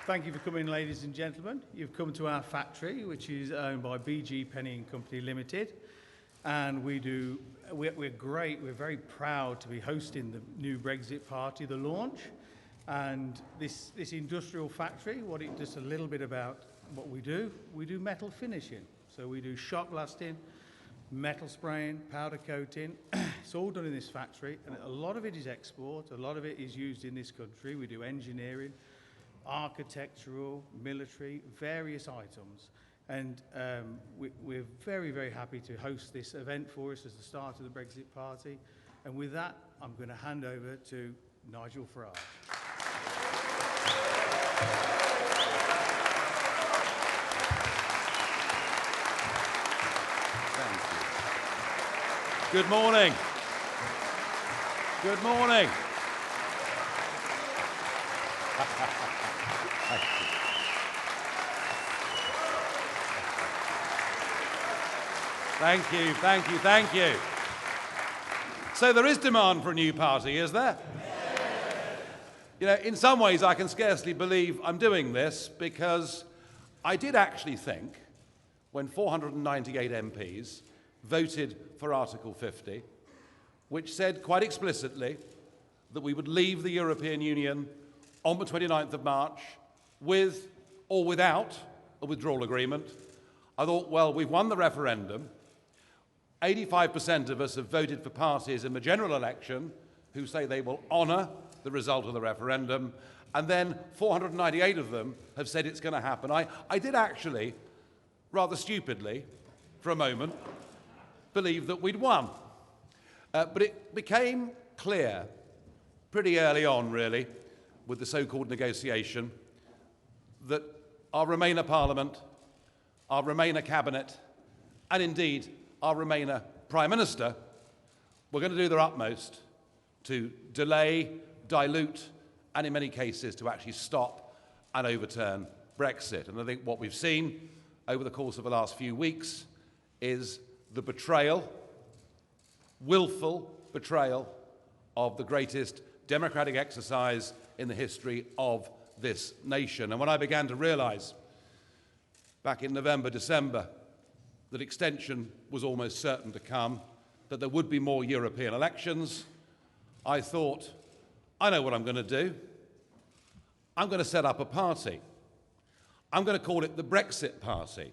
Thank you for coming, ladies and gentlemen. You've come to our factory, which is owned by BG Penny and Company Limited. And we're great, we're very proud to be hosting the new Brexit party, the launch. And this industrial factory, just a little bit about what we do metal finishing. So we do shot blasting, metal spraying, powder coating. It's all done in this factory, and a lot of it is export, a lot of it is used in this country. We do engineering, architectural, military, various items. And we're very, very happy to host this event for us as the start of the Brexit party. And with that, I'm going to hand over to Nigel Farage. Thank you. Good morning. Good morning. Thank you, thank you, thank you. So there is demand for a new party, is there? You know, in some ways I can scarcely believe I'm doing this, because I did actually think, when 498 MPs voted for Article 50, which said quite explicitly that we would leave the European Union on the 29th of March with or without a withdrawal agreement, I thought, well, we've won the referendum. 85% of us have voted for parties in the general election who say they will honour the result of the referendum, and then 498 of them have said it's going to happen. I did actually, rather stupidly, for a moment, believe that we'd won. But it became clear pretty early on, really, with the so-called negotiation, that our Remainer Parliament, our Remainer Cabinet, and indeed our Remainer Prime Minister were going to do their utmost to delay, dilute, and in many cases to actually stop and overturn Brexit. And I think what we've seen over the course of the last few weeks is the betrayal, willful betrayal, of the greatest democratic exercise in the history of this nation. And when I began to realise back in November, December, that extension was almost certain to come, that there would be more European elections, I thought, I know what I'm going to do. I'm going to set up a party. I'm going to call it the Brexit Party.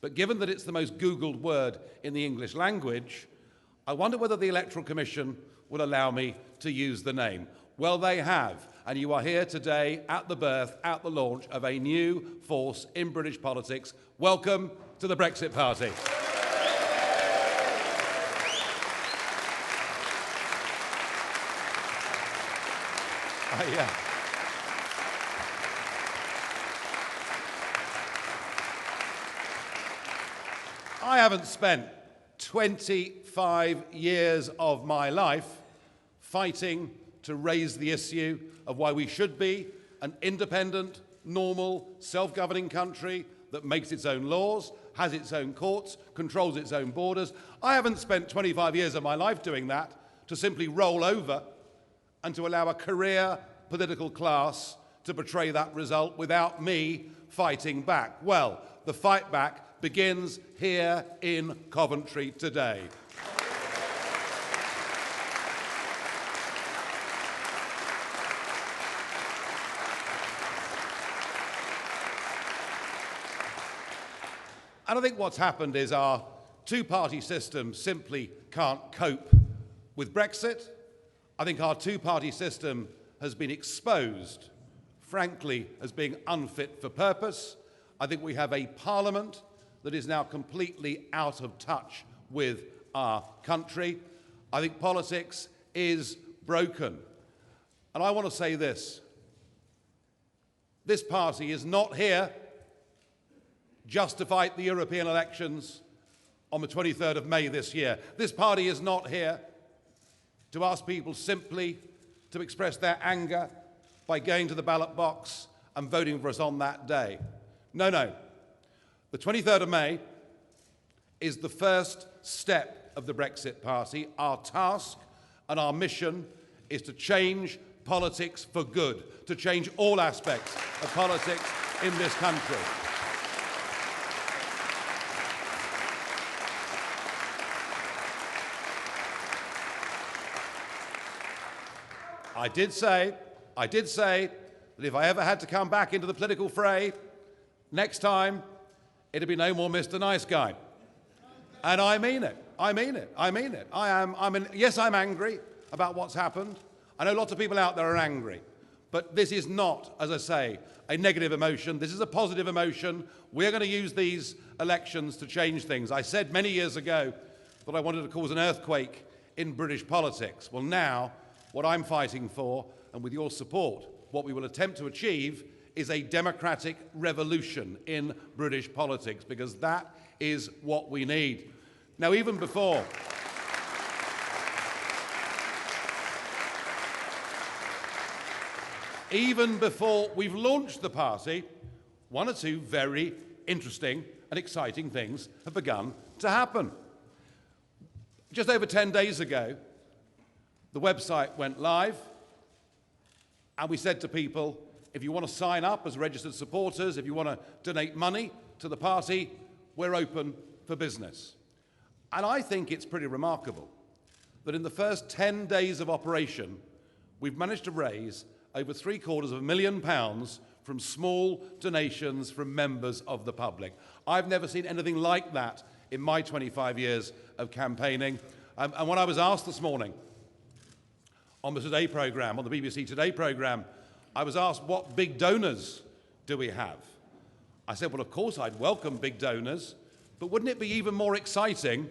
But given that it's the most Googled word in the English language, I wonder whether the Electoral Commission will allow me to use the name. Well, they have. And you are here today at the birth, at the launch of a new force in British politics. Welcome to the Brexit Party. I haven't spent 25 years of my life fighting to raise the issue of why we should be an independent, normal, self-governing country that makes its own laws, has its own courts, controls its own borders. I haven't spent 25 years of my life doing that to simply roll over and to allow a career political class to betray that result without me fighting back. Well, the fight back begins here in Coventry today. And I think what's happened is our two-party system simply can't cope with Brexit. I think our two-party system has been exposed, frankly, as being unfit for purpose. I think we have a parliament that is now completely out of touch with our country. I think politics is broken. And I want to say this. This party is not here just to fight the European elections on the 23rd of May this year. This party is not here to ask people simply to express their anger by going to the ballot box and voting for us on that day. No, no. The 23rd of May is the first step of the Brexit Party. Our task and our mission is to change politics for good, to change all aspects of politics in this country. I did say that if I ever had to come back into the political fray, next time, it'd be no more Mr. Nice Guy. And I mean it. I mean it. I mean it. Yes, I'm angry about what's happened. I know lots of people out there are angry. But this is not, as I say, a negative emotion. This is a positive emotion. We're going to use these elections to change things. I said many years ago that I wanted to cause an earthquake in British politics. Well, now, what I'm fighting for, and with your support, what we will attempt to achieve is a democratic revolution in British politics, because that is what we need. Now, even before we've launched the party, one or two very interesting and exciting things have begun to happen. Just over 10 days ago, the website went live, and we said to people, if you want to sign up as registered supporters, if you want to donate money to the party, we're open for business. And I think it's pretty remarkable that in the first 10 days of operation, we've managed to raise over £750,000 from small donations from members of the public. I've never seen anything like that in my 25 years of campaigning. And when I was asked this morning on the Today programme, on the BBC Today programme, I was asked, what big donors do we have? I said, well, of course I'd welcome big donors, but wouldn't it be even more exciting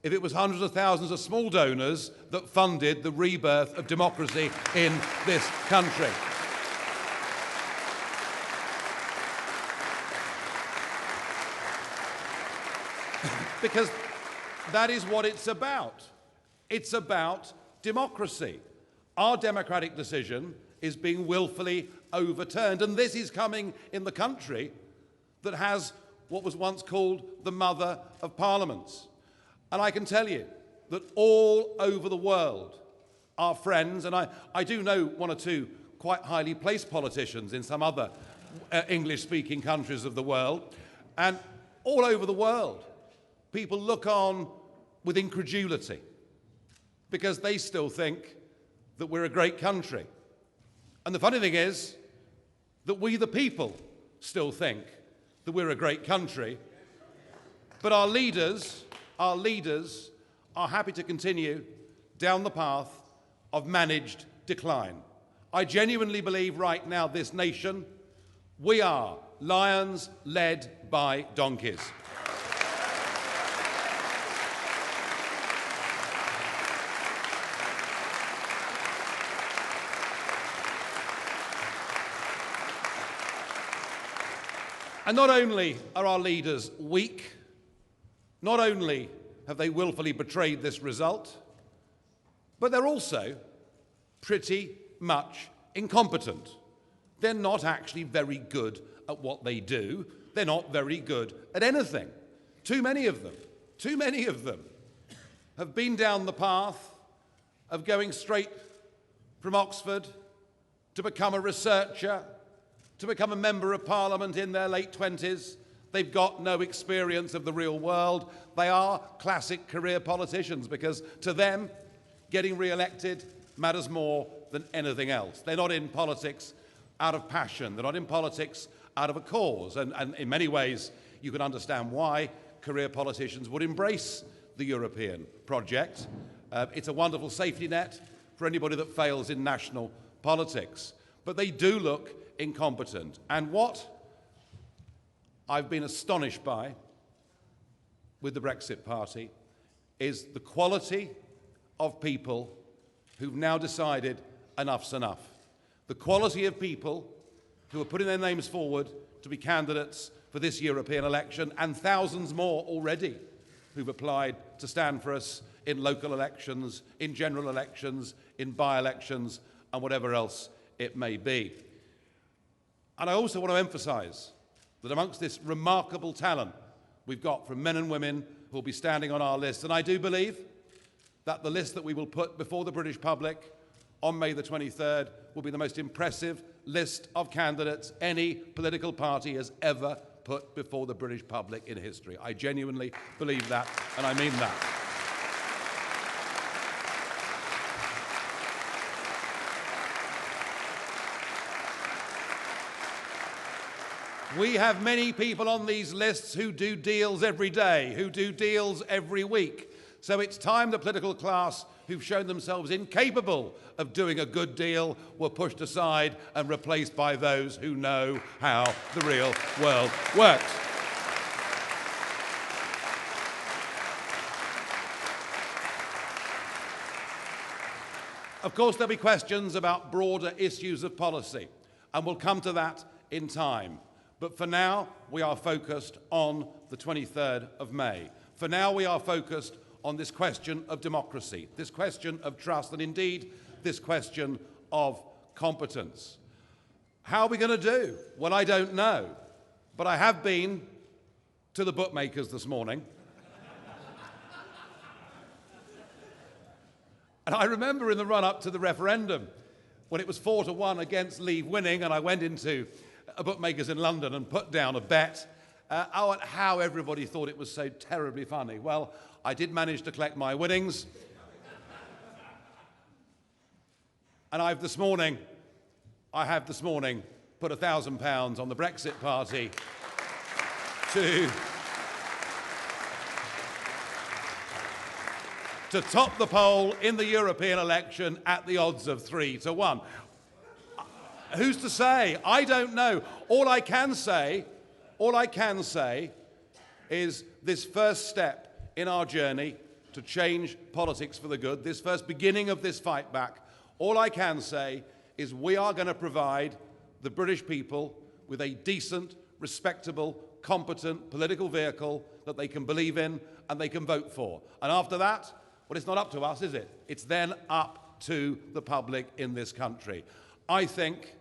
if it was hundreds of thousands of small donors that funded the rebirth of democracy in this country? Because that is what it's about. It's about democracy. Our democratic decision is being willfully overturned, and this is coming in the country that has what was once called the mother of parliaments. And I can tell you that all over the world, our friends, and I do know one or two quite highly placed politicians in some other English-speaking countries of the world, and all over the world, people look on with incredulity because they still think that we're a great country. And the funny thing is that we, the people, still think that we're a great country, but our leaders are happy to continue down the path of managed decline. I genuinely believe right now, this nation, we are lions led by donkeys. And not only are our leaders weak, not only have they willfully betrayed this result, but they're also pretty much incompetent. They're not actually very good at what they do. They're not very good at anything. Too many of them have been down the path of going straight from Oxford to become a researcher, to become a member of Parliament in their late 20s. They've got no experience of the real world. They are classic career politicians because to them, getting re-elected matters more than anything else. They're not in politics out of passion. They're not in politics out of a cause. And in many ways, you can understand why career politicians would embrace the European project. It's a wonderful safety net for anybody that fails in national politics. But they do look incompetent. And what I've been astonished by with the Brexit Party is the quality of people who've now decided enough's enough. The quality of people who are putting their names forward to be candidates for this European election, and thousands more already who've applied to stand for us in local elections, in general elections, in by-elections, and whatever else it may be. And I also want to emphasise that amongst this remarkable talent we've got from men and women who will be standing on our list, and I do believe that the list that we will put before the British public on May the 23rd will be the most impressive list of candidates any political party has ever put before the British public in history. I genuinely believe that, and I mean that. We have many people on these lists who do deals every day, who do deals every week. So it's time the political class who've shown themselves incapable of doing a good deal were pushed aside and replaced by those who know how the real world works. Of course, there'll be questions about broader issues of policy, and we'll come to that in time. But for now, we are focused on the 23rd of May. For now, we are focused on this question of democracy, this question of trust, and indeed, this question of competence. How are we going to do? Well, I don't know. But I have been to the bookmakers this morning. And I remember in the run-up to the referendum, when it was 4-1 against Leave winning, and I went into a bookmakers in London and put down a bet on how everybody thought it was so terribly funny. Well, I did manage to collect my winnings. And I have this morning put £1,000 on the Brexit party to top the poll in the European election at the odds of 3-1. Who's to say? I don't know. All I can say is this first step in our journey to change politics for the good, this first beginning of this fight back, all I can say is we are going to provide the British people with a decent, respectable, competent political vehicle that they can believe in and they can vote for. And after that, well, it's not up to us, is it? It's then up to the public in this country. I think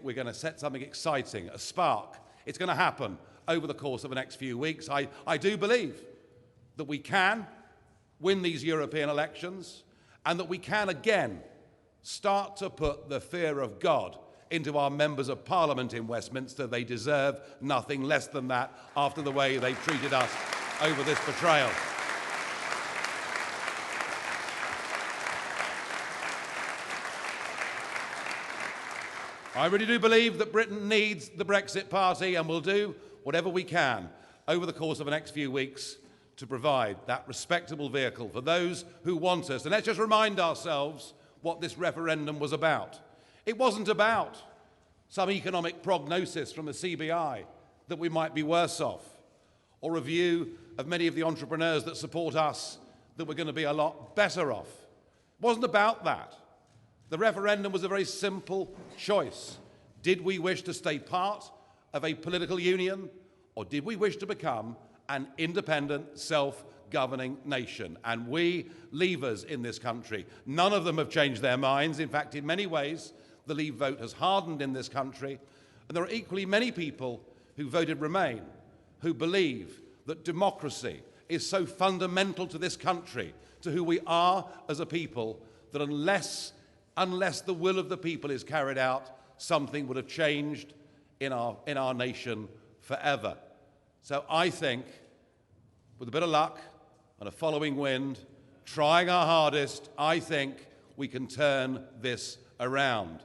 we're going to set something exciting, a spark. It's going to happen over the course of the next few weeks. I do believe that we can win these European elections and that we can again start to put the fear of God into our members of Parliament in Westminster. They deserve nothing less than that after the way they treated us over this betrayal. I really do believe that Britain needs the Brexit party, and we'll do whatever we can over the course of the next few weeks to provide that respectable vehicle for those who want us. And let's just remind ourselves what this referendum was about. It wasn't about some economic prognosis from the CBI that we might be worse off, or a view of many of the entrepreneurs that support us that we're going to be a lot better off. It wasn't about that. The referendum was a very simple choice. Did we wish to stay part of a political union, or did we wish to become an independent, self-governing nation? And we, Leavers in this country, none of them have changed their minds. In fact, in many ways, the Leave vote has hardened in this country. And there are equally many people who voted Remain, who believe that democracy is so fundamental to this country, to who we are as a people, that unless the will of the people is carried out, something would have changed in our nation forever. So I think, with a bit of luck and a following wind, trying our hardest, I think we can turn this around.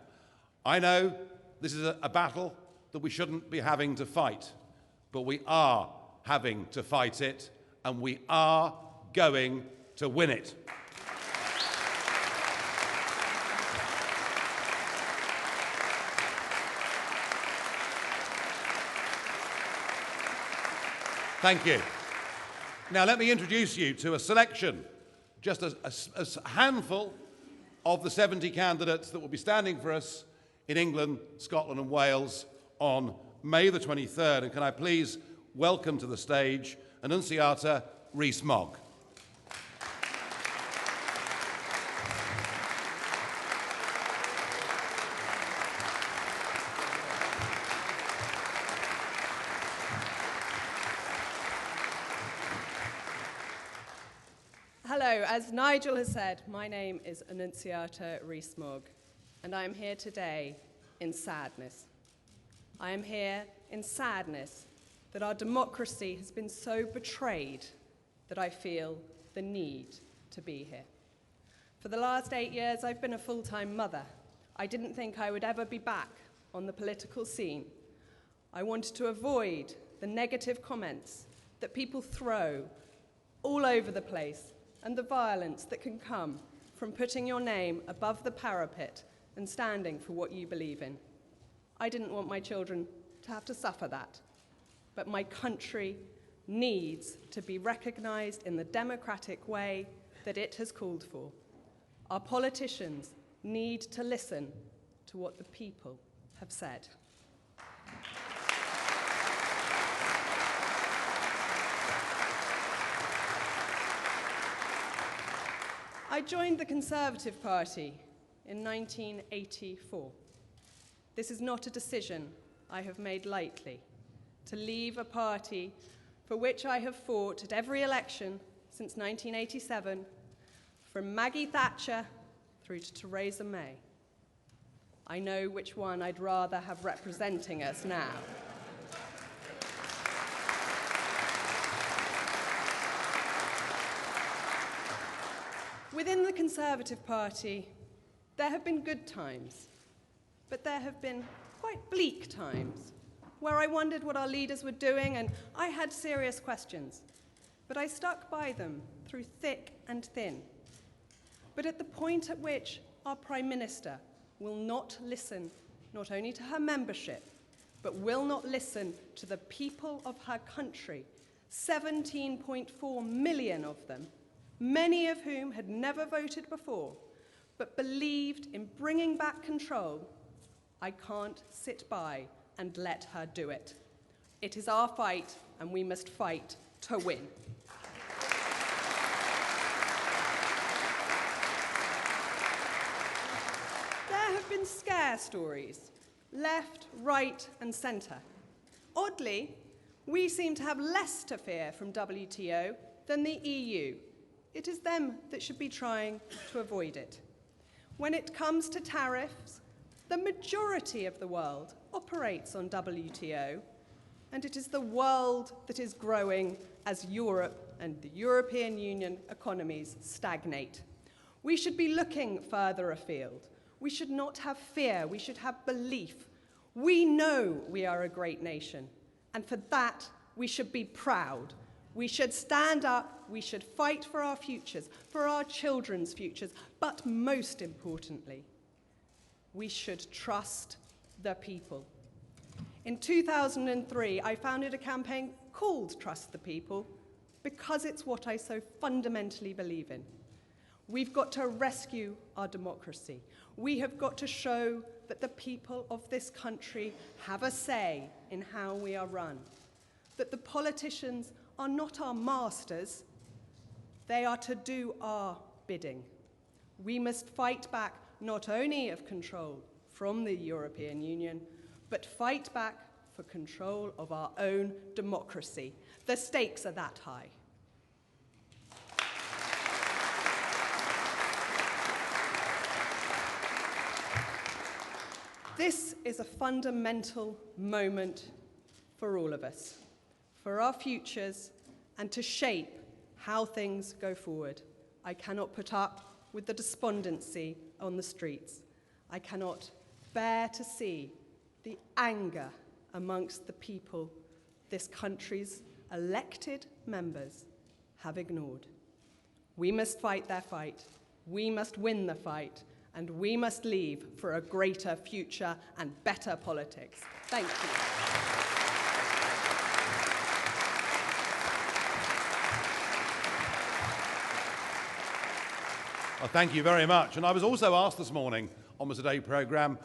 I know this is a battle that we shouldn't be having to fight, but we are having to fight it, and we are going to win it. Thank you. Now let me introduce you to a selection, just a handful of the 70 candidates that will be standing for us in England, Scotland and Wales on May the 23rd. And can I please welcome to the stage Annunciata Rees-Mogg. Hello, as Nigel has said, my name is Annunziata Rees-Mogg, and I am here today in sadness. I am here in sadness that our democracy has been so betrayed that I feel the need to be here. For the last 8 years, I've been a full-time mother. I didn't think I would ever be back on the political scene. I wanted to avoid the negative comments that people throw all over the place and the violence that can come from putting your name above the parapet and standing for what you believe in. I didn't want my children to have to suffer that, but my country needs to be recognized in the democratic way that it has called for. Our politicians need to listen to what the people have said. I joined the Conservative Party in 1984. This is not a decision I have made lightly, to leave a party for which I have fought at every election since 1987, from Maggie Thatcher through to Theresa May. I know which one I'd rather have representing us now. Within the Conservative Party, there have been good times, but there have been quite bleak times where I wondered what our leaders were doing, and I had serious questions. But I stuck by them through thick and thin. But at the point at which our Prime Minister will not listen not only to her membership, but will not listen to the people of her country, 17.4 million of them, many of whom had never voted before, but believed in bringing back control, I can't sit by and let her do it. It is our fight, and we must fight to win. There have been scare stories, left, right, and centre. Oddly, we seem to have less to fear from WTO than the EU. It is them that should be trying to avoid it. When it comes to tariffs, the majority of the world operates on WTO, and it is the world that is growing as Europe and the European Union economies stagnate. We should be looking further afield. We should not have fear, we should have belief. We know we are a great nation, and for that we should be proud. We should stand up, we should fight for our futures, for our children's futures, but most importantly, we should trust the people. In 2003, I founded a campaign called Trust the People because it's what I so fundamentally believe in. We've got to rescue our democracy. We have got to show that the people of this country have a say in how we are run, that the politicians are not our masters, they are to do our bidding. We must fight back not only of control from the European Union, but fight back for control of our own democracy. The stakes are that high. This is a fundamental moment for all of us, for our futures, and to shape how things go forward. I cannot put up with the despondency on the streets. I cannot bear to see the anger amongst the people this country's elected members have ignored. We must fight their fight. We must win the fight. And we must leave for a greater future and better politics. Thank you. Well, thank you very much. And I was also asked this morning on the Today programme,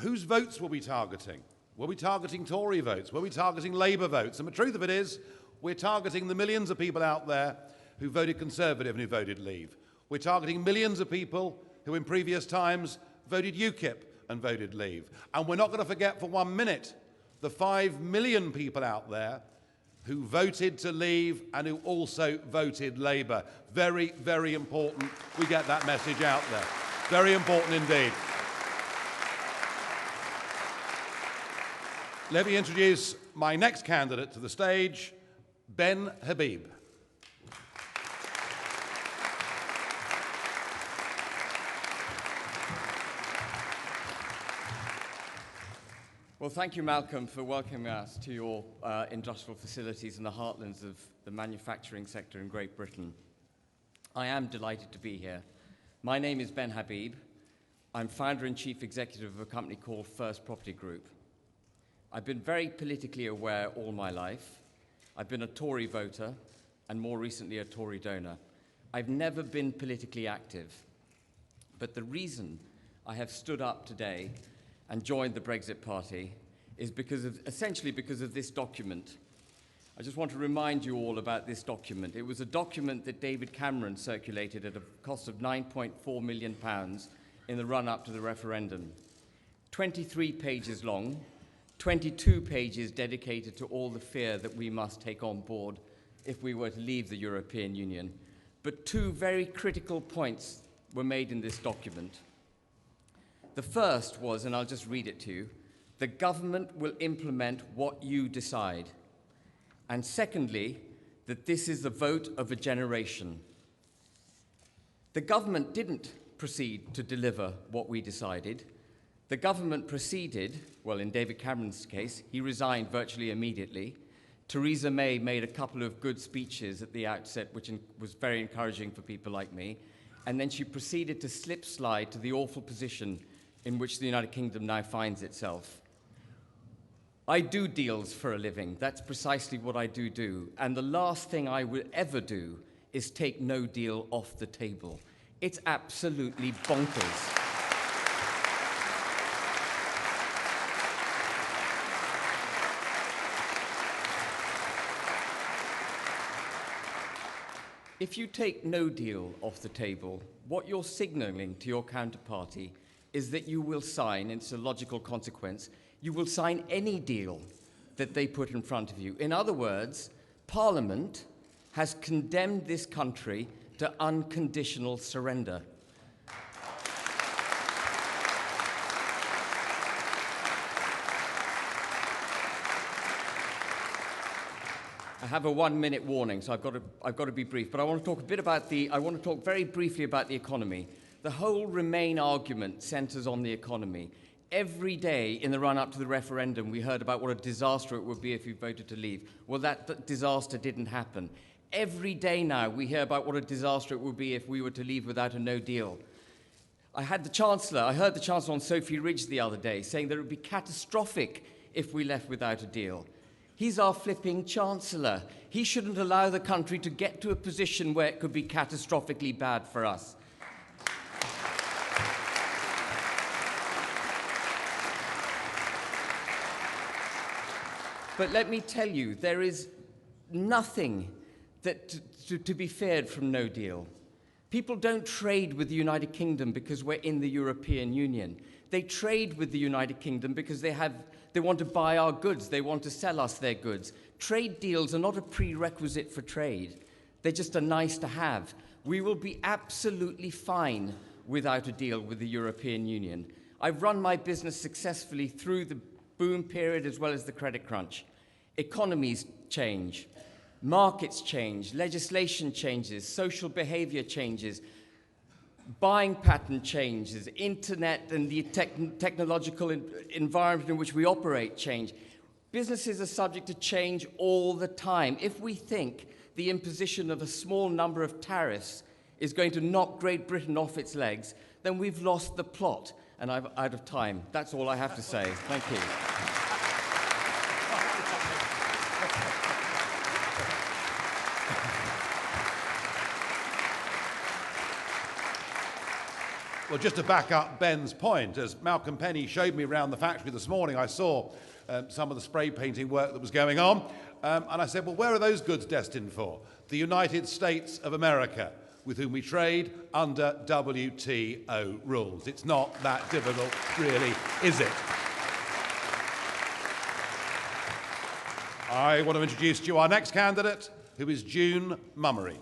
whose votes were we targeting? Were we targeting Tory votes? Were we targeting Labour votes? And the truth of it is, we're targeting the millions of people out there who voted Conservative and who voted Leave. We're targeting millions of people who in previous times voted UKIP and voted Leave. And we're not going to forget for 1 minute the 5 million people out there who voted to leave and who also voted Labour. Very, very important we get that message out there. Very important indeed. Let me introduce my next candidate to the stage, Ben Habib. Well, thank you, Malcolm, for welcoming us to your industrial facilities in the heartlands of the manufacturing sector in Great Britain. I am delighted to be here. My name is Ben Habib. I'm founder and chief executive of a company called First Property Group. I've been very politically aware all my life. I've been a Tory voter and more recently a Tory donor. I've never been politically active. But the reason I have stood up today and joined the Brexit Party is essentially because of this document. I just want to remind you all about this document. It was a document that David Cameron circulated at a cost of £9.4 million in the run-up to the referendum. 23 pages long, 22 pages dedicated to all the fear that we must take on board if we were to leave the European Union. But two very critical points were made in this document. The first was, and I'll just read it to you, the government will implement what you decide. And secondly, that this is the vote of a generation. The government didn't proceed to deliver what we decided. The government proceeded, well, in David Cameron's case, he resigned virtually immediately. Theresa May made a couple of good speeches at the outset, which was very encouraging for people like me. And then she proceeded to slip-slide to the awful position in which the United Kingdom now finds itself. I do deals for a living. That's precisely what I do. And the last thing I will ever do is take no deal off the table. It's absolutely bonkers. If you take no deal off the table, what you're signaling to your counterparty is that you will sign, and it's a logical consequence, you will sign any deal that they put in front of you. In other words, Parliament has condemned this country to unconditional surrender. I have a 1-minute warning, so I've got to be brief. But I want to talk very briefly about the economy. The whole Remain argument centres on the economy. Every day in the run-up to the referendum, we heard about what a disaster it would be if we voted to leave. Well, that disaster didn't happen. Every day now, we hear about what a disaster it would be if we were to leave without a no deal. I heard the Chancellor on Sophie Ridge the other day saying that it would be catastrophic if we left without a deal. He's our flipping Chancellor. He shouldn't allow the country to get to a position where it could be catastrophically bad for us. But let me tell you, there is nothing to be feared from no deal. People don't trade with the United Kingdom because we're in the European Union. They trade with the United Kingdom because they want to buy our goods. They want to sell us their goods. Trade deals are not a prerequisite for trade. They're just a nice to have. We will be absolutely fine without a deal with the European Union. I've run my business successfully through the boom period as well as the credit crunch. Economies change, markets change, legislation changes, social behavior changes, buying pattern changes, internet and the technological environment in which we operate change. Businesses are subject to change all the time. If we think the imposition of a small number of tariffs is going to knock Great Britain off its legs, then we've lost the plot. And I'm out of time. That's all I have to say. Thank you. Well, just to back up Ben's point, as Malcolm Penny showed me around the factory this morning, I saw some of the spray painting work that was going on. And I said, well, where are those goods destined for? The United States of America, with whom we trade under WTO rules. It's not that difficult, really, is it? I want to introduce to you our next candidate, who is June Mummery.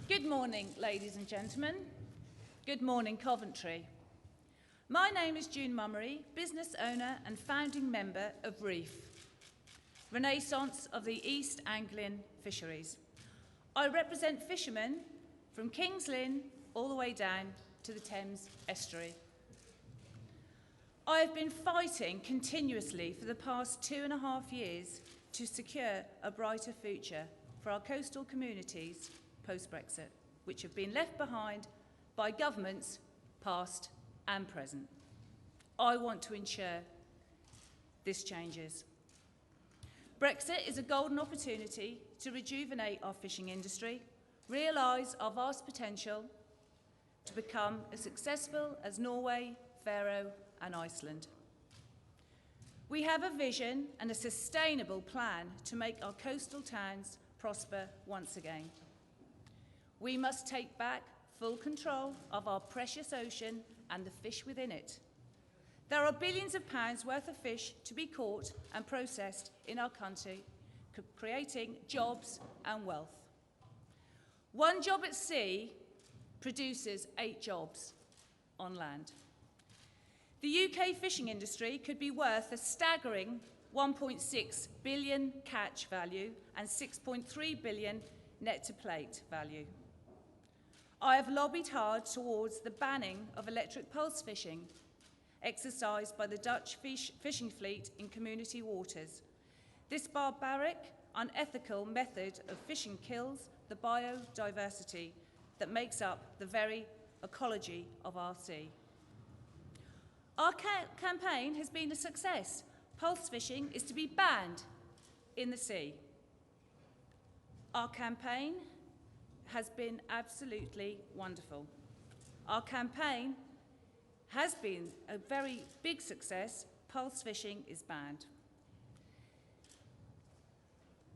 Good morning, ladies and gentlemen. Good morning, Coventry. My name is June Mummery, business owner and founding member of Reef, Renaissance of the East Anglian Fisheries. I represent fishermen from King's Lynn all the way down to the Thames estuary. I have been fighting continuously for the past 2.5 years to secure a brighter future for our coastal communities post-Brexit, which have been left behind by governments past and present. I want to ensure this changes. Brexit is a golden opportunity to rejuvenate our fishing industry, realise our vast potential to become as successful as Norway, Faroe and Iceland. We have a vision and a sustainable plan to make our coastal towns prosper once again. We must take back full control of our precious ocean and the fish within it. There are billions of pounds worth of fish to be caught and processed in our country, creating jobs and wealth. One job at sea produces 8 jobs on land. The UK fishing industry could be worth a staggering 1.6 billion catch value and 6.3 billion net to plate value. I have lobbied hard towards the banning of electric pulse fishing, exercised by the Dutch fishing fleet in community waters. This barbaric, unethical method of fishing kills the biodiversity that makes up the very ecology of our sea. Our campaign has been a success. Pulse fishing is to be banned in the sea. Our campaign has been absolutely wonderful. Our campaign has been a very big success. Pulse fishing is banned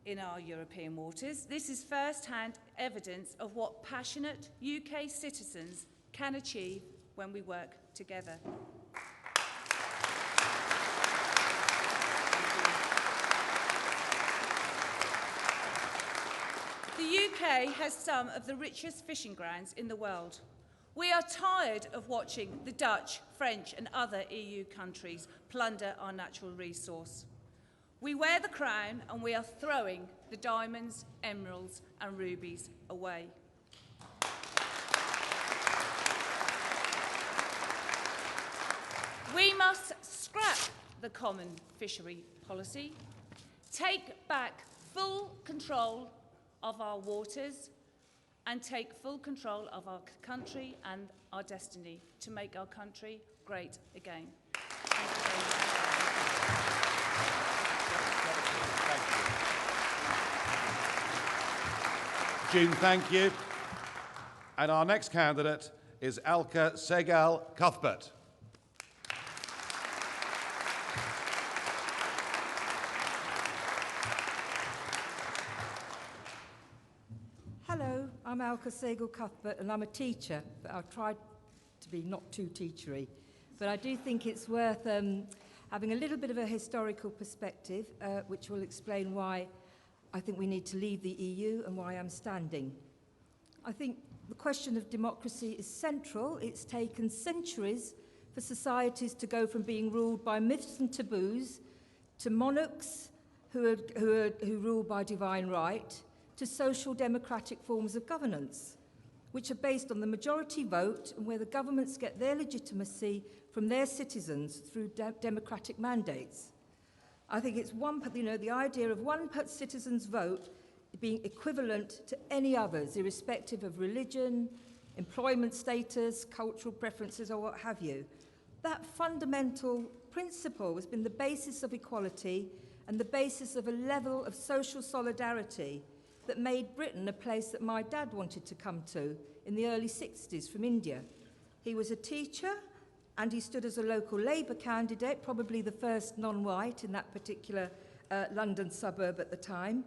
in our European waters. This is first-hand evidence of what passionate UK citizens can achieve when we work together. The UK has some of the richest fishing grounds in the world. We are tired of watching the Dutch, French and other EU countries plunder our natural resource. We wear the crown and we are throwing the diamonds, emeralds and rubies away. We must scrap the common fishery policy, take back full control of our waters and take full control of our country and our destiny to make our country great again. Thank you very much. June, thank you. And our next candidate is Elke Segal Cuthbert. Hello, I'm Elke Segal Cuthbert and I'm a teacher, but I'll try to be not too teachery. But I do think it's worth having a little bit of a historical perspective, which will explain why I think we need to leave the EU and why I'm standing. I think the question of democracy is central. It's taken centuries for societies to go from being ruled by myths and taboos to monarchs who rule by divine right, to social democratic forms of governance, which are based on the majority vote and where the governments get their legitimacy from their citizens through democratic mandates. I think it's the idea of one citizen's vote being equivalent to any others, irrespective of religion, employment status, cultural preferences, or what have you. That fundamental principle has been the basis of equality and the basis of a level of social solidarity that made Britain a place that my dad wanted to come to in the early 60s from India. He was a teacher and he stood as a local Labour candidate, probably the first non-white in that particular London suburb at the time.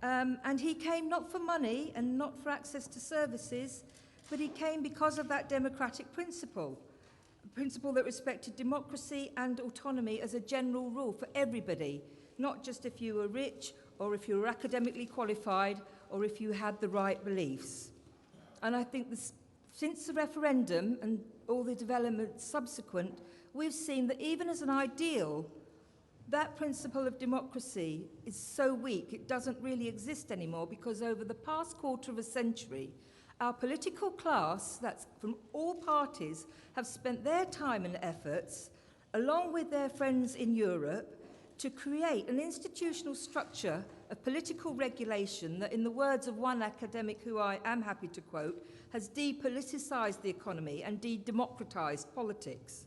And he came not for money and not for access to services, but he came because of that democratic principle, a principle that respected democracy and autonomy as a general rule for everybody, not just if you were rich or if you were academically qualified or if you had the right beliefs. And I think since the referendum and all the developments subsequent, we've seen that even as an ideal, that principle of democracy is so weak, it doesn't really exist anymore, because over the past quarter of a century, our political class, that's from all parties, have spent their time and efforts, along with their friends in Europe, to create an institutional structure of political regulation that, in the words of one academic who I am happy to quote, has depoliticised the economy and de-democratised politics.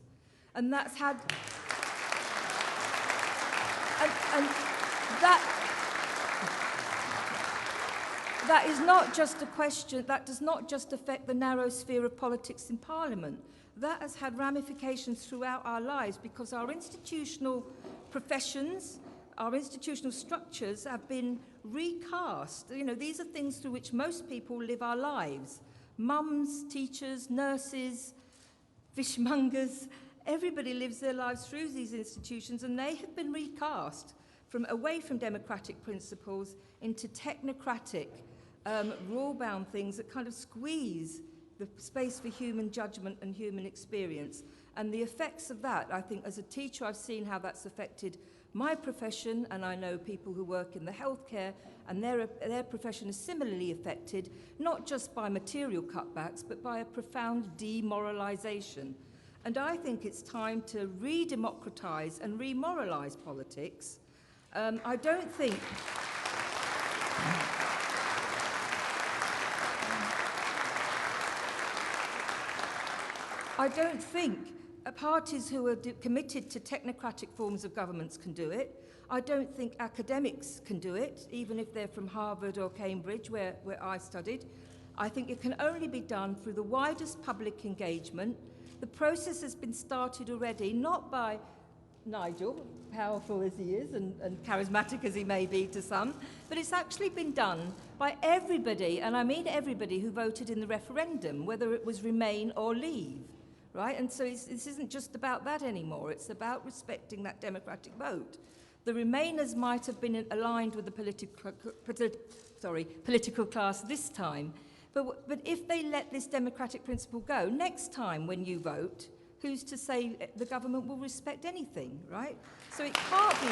And that's had... and that is not just a question, that does not just affect the narrow sphere of politics in Parliament. That has had ramifications throughout our lives, because our institutional professions, our institutional structures have been recast. You know, these are things through which most people live our lives. Mums, teachers, nurses, fishmongers, everybody lives their lives through these institutions, and they have been recast from away from democratic principles into technocratic, rule-bound things that kind of squeeze the space for human judgment and human experience. And the effects of that, I think, as a teacher, I've seen how that's affected my profession, and I know people who work in the healthcare, and their profession is similarly affected, not just by material cutbacks, but by a profound demoralisation. And I think it's time to re-democratise and re-moralise politics. I don't think... I don't think parties who are committed to technocratic forms of governments can do it. I don't think academics can do it, even if they're from Harvard or Cambridge, where I studied. I think it can only be done through the widest public engagement. The process has been started already, not by Nigel, powerful as he is and charismatic as he may be to some, but it's actually been done by everybody, and I mean everybody who voted in the referendum, whether it was Remain or Leave. Right? And so this isn't just about that anymore. It's about respecting that democratic vote. The Remainers might have been aligned with the political class this time, but if they let this democratic principle go, next time when you vote, who's to say the government will respect anything, right? So it can't be...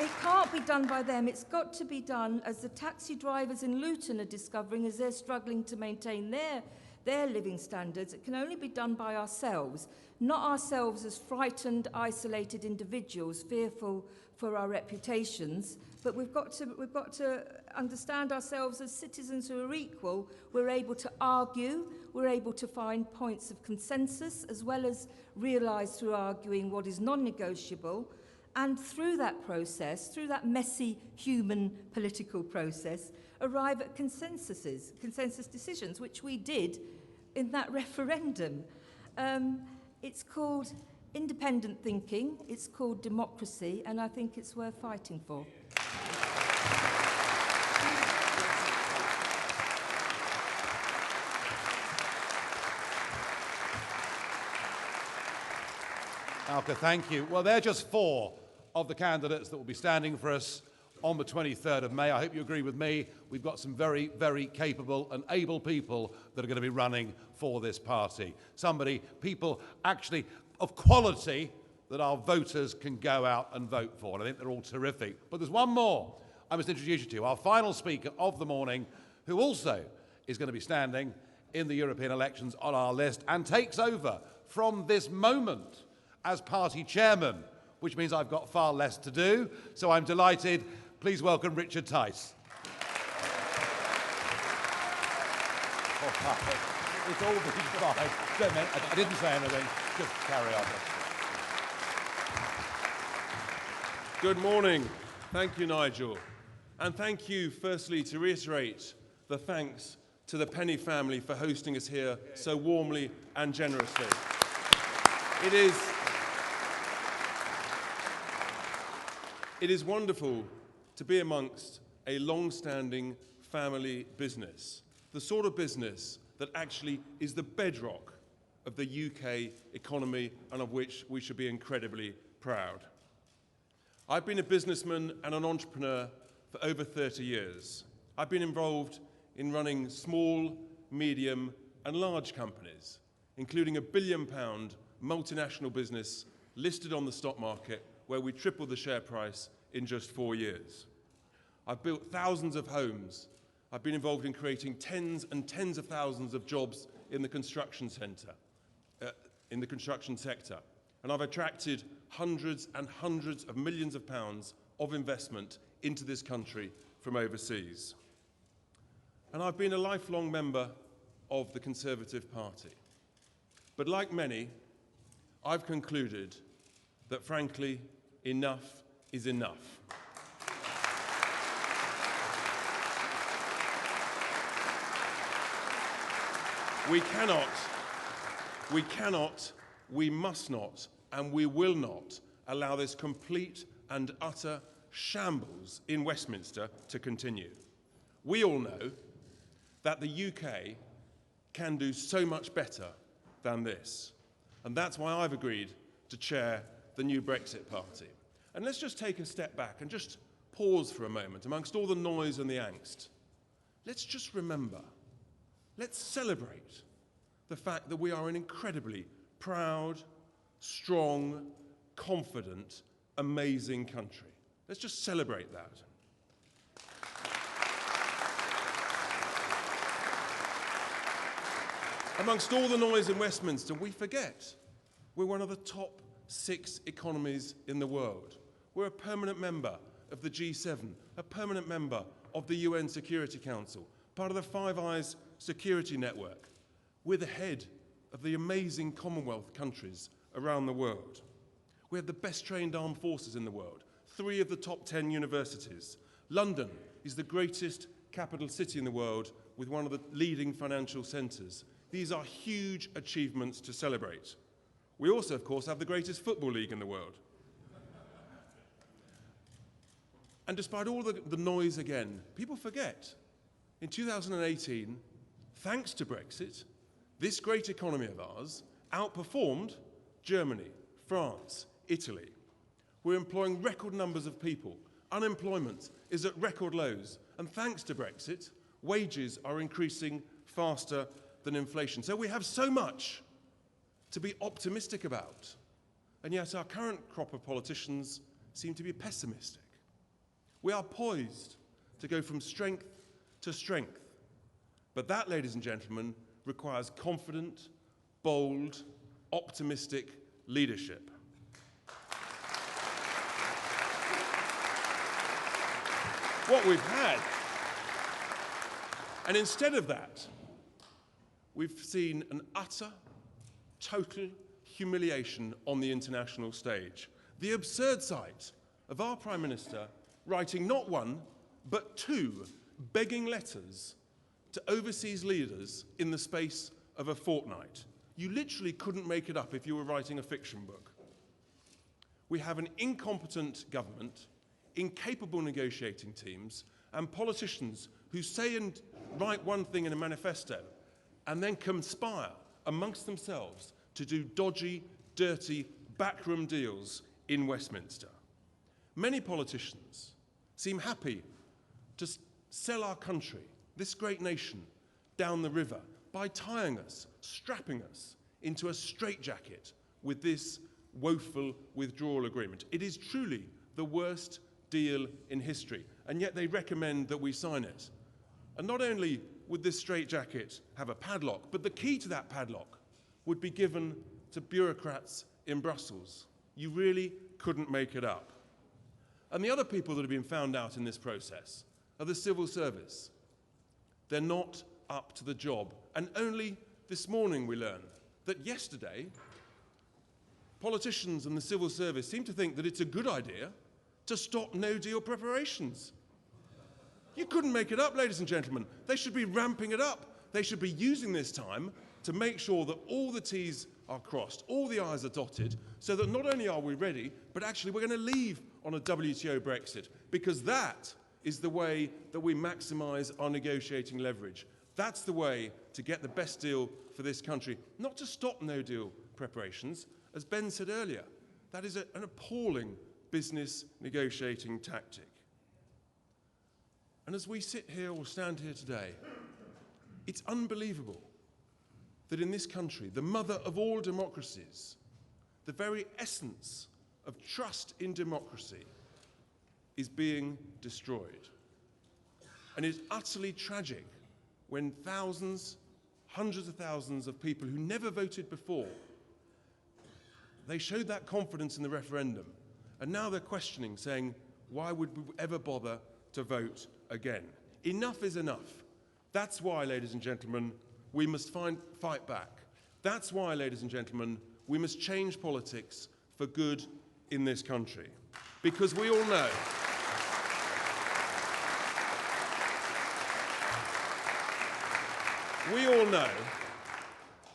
It can't be done by them. It's got to be done, as the taxi drivers in Luton are discovering as they're struggling to maintain their living standards. It can only be done by ourselves, not ourselves as frightened, isolated individuals, fearful for our reputations, but we've got to understand ourselves as citizens who are equal. We're able to argue, we're able to find points of consensus, as well as realise through arguing what is non-negotiable. And through that process, through that messy human political process, arrive at consensus decisions, which we did in that referendum. It's called independent thinking, it's called democracy, and I think it's worth fighting for. Alka, thank you. Well, they're just 4 of the candidates that will be standing for us on the 23rd of May. I hope you agree with me. We've got some very, very capable and able people that are going to be running for this party. People actually of quality that our voters can go out and vote for. And I think they're all terrific. But there's one more I must introduce you to, our final speaker of the morning, who also is going to be standing in the European elections on our list and takes over from this moment as party chairman, which means I've got far less to do. So I'm delighted. Please welcome Richard Tice. It's all been fine. I didn't say anything. Just carry on. Good morning. Thank you, Nigel. And thank you, firstly, to reiterate the thanks to the Penny family for hosting us here so warmly and generously. It is wonderful to be amongst a long-standing family business, the sort of business that actually is the bedrock of the UK economy and of which we should be incredibly proud. I've been a businessman and an entrepreneur for over 30 years. I've been involved in running small, medium and large companies, including a £1 billion multinational business listed on the stock market where we tripled the share price in just 4 years. I've built thousands of homes. I've been involved in creating tens and tens of thousands of jobs in the construction sector. And I've attracted hundreds and hundreds of millions of pounds of investment into this country from overseas. And I've been a lifelong member of the Conservative Party. But like many, I've concluded that, frankly, enough is enough. We cannot, we must not, and we will not allow this complete and utter shambles in Westminster to continue. We all know that the UK can do so much better than this. And that's why I've agreed to chair the new Brexit Party. And let's just take a step back and just pause for a moment amongst all the noise and the angst. Let's just remember, let's celebrate the fact that we are an incredibly proud, strong, confident, amazing country. Let's just celebrate that. Amongst all the noise in Westminster, we forget we're one of the top 6 economies in the world. We're a permanent member of the G7, a permanent member of the UN Security Council, part of the Five Eyes security network. We're the head of the amazing Commonwealth countries around the world. We have the best trained armed forces in the world, 3 of the top 10 universities. London is the greatest capital city in the world with one of the leading financial centres. These are huge achievements to celebrate. We also, of course, have the greatest football league in the world. And despite all the noise again, people forget. In 2018, thanks to Brexit, this great economy of ours outperformed Germany, France, Italy. We're employing record numbers of people. Unemployment is at record lows. And thanks to Brexit, wages are increasing faster than inflation. So we have so much to be optimistic about. And yet our current crop of politicians seem to be pessimistic. We are poised to go from strength to strength. But that, ladies and gentlemen, requires confident, bold, optimistic leadership. What we've had, and instead of that, we've seen an utter, total humiliation on the international stage. The absurd sight of our Prime Minister writing not 1, but 2 begging letters to overseas leaders in the space of a fortnight. You literally couldn't make it up if you were writing a fiction book. We have an incompetent government, incapable negotiating teams, and politicians who say and write one thing in a manifesto and then conspire amongst themselves to do dodgy, dirty, backroom deals in Westminster. Many politicians seem happy to sell our country, this great nation, down the river by tying us, strapping us into a straitjacket with this woeful withdrawal agreement. It is truly the worst deal in history, and yet they recommend that we sign it. And not only would this straitjacket have a padlock, but the key to that padlock would be given to bureaucrats in Brussels. You really couldn't make it up. And the other people that have been found out in this process are the civil service. They're not up to the job. And only this morning we learn that yesterday, politicians and the civil service seem to think that it's a good idea to stop no-deal preparations. You couldn't make it up, ladies and gentlemen. They should be ramping it up. They should be using this time to make sure that all the T's are crossed, all the I's are dotted, so that not only are we ready, but actually we're going to leave on a WTO Brexit, because that is the way that we maximise our negotiating leverage. That's the way to get the best deal for this country, not to stop no-deal preparations. As Ben said earlier, that is an appalling business negotiating tactic. And as we sit here or stand here today, it's unbelievable that in this country, the mother of all democracies, the very essence of trust in democracy, is being destroyed. And it's utterly tragic when thousands, hundreds of thousands of people who never voted before, they showed that confidence in the referendum, and now they're questioning, saying, why would we ever bother to vote again? Enough is enough. That's why, ladies and gentlemen, we must fight back. That's why, ladies and gentlemen, we must change politics for good in this country. Because we all know,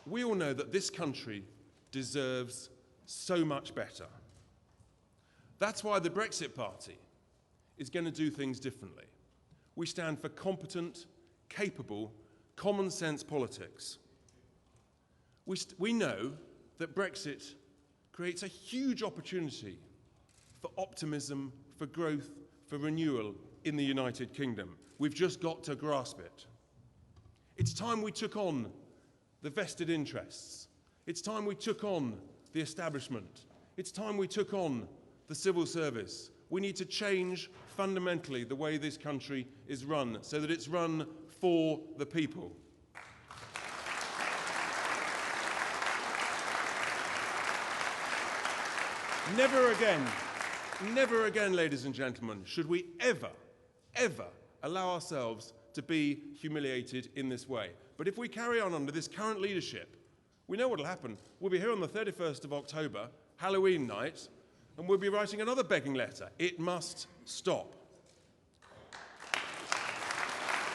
we all know that this country deserves so much better. That's why the Brexit Party is going to do things differently. We stand for competent, capable, common sense politics. We know that Brexit creates a huge opportunity for optimism, for growth, for renewal in the United Kingdom. We've just got to grasp it. It's time we took on the vested interests. It's time we took on the establishment. It's time we took on the civil service. We need to change fundamentally the way this country is run so that it's run for the people. Never again, ladies and gentlemen, should we ever allow ourselves to be humiliated in this way. But if we carry on under this current leadership, we know what will happen. We'll be here on the 31st of October, Halloween night, and we'll be writing another begging letter. It must stop.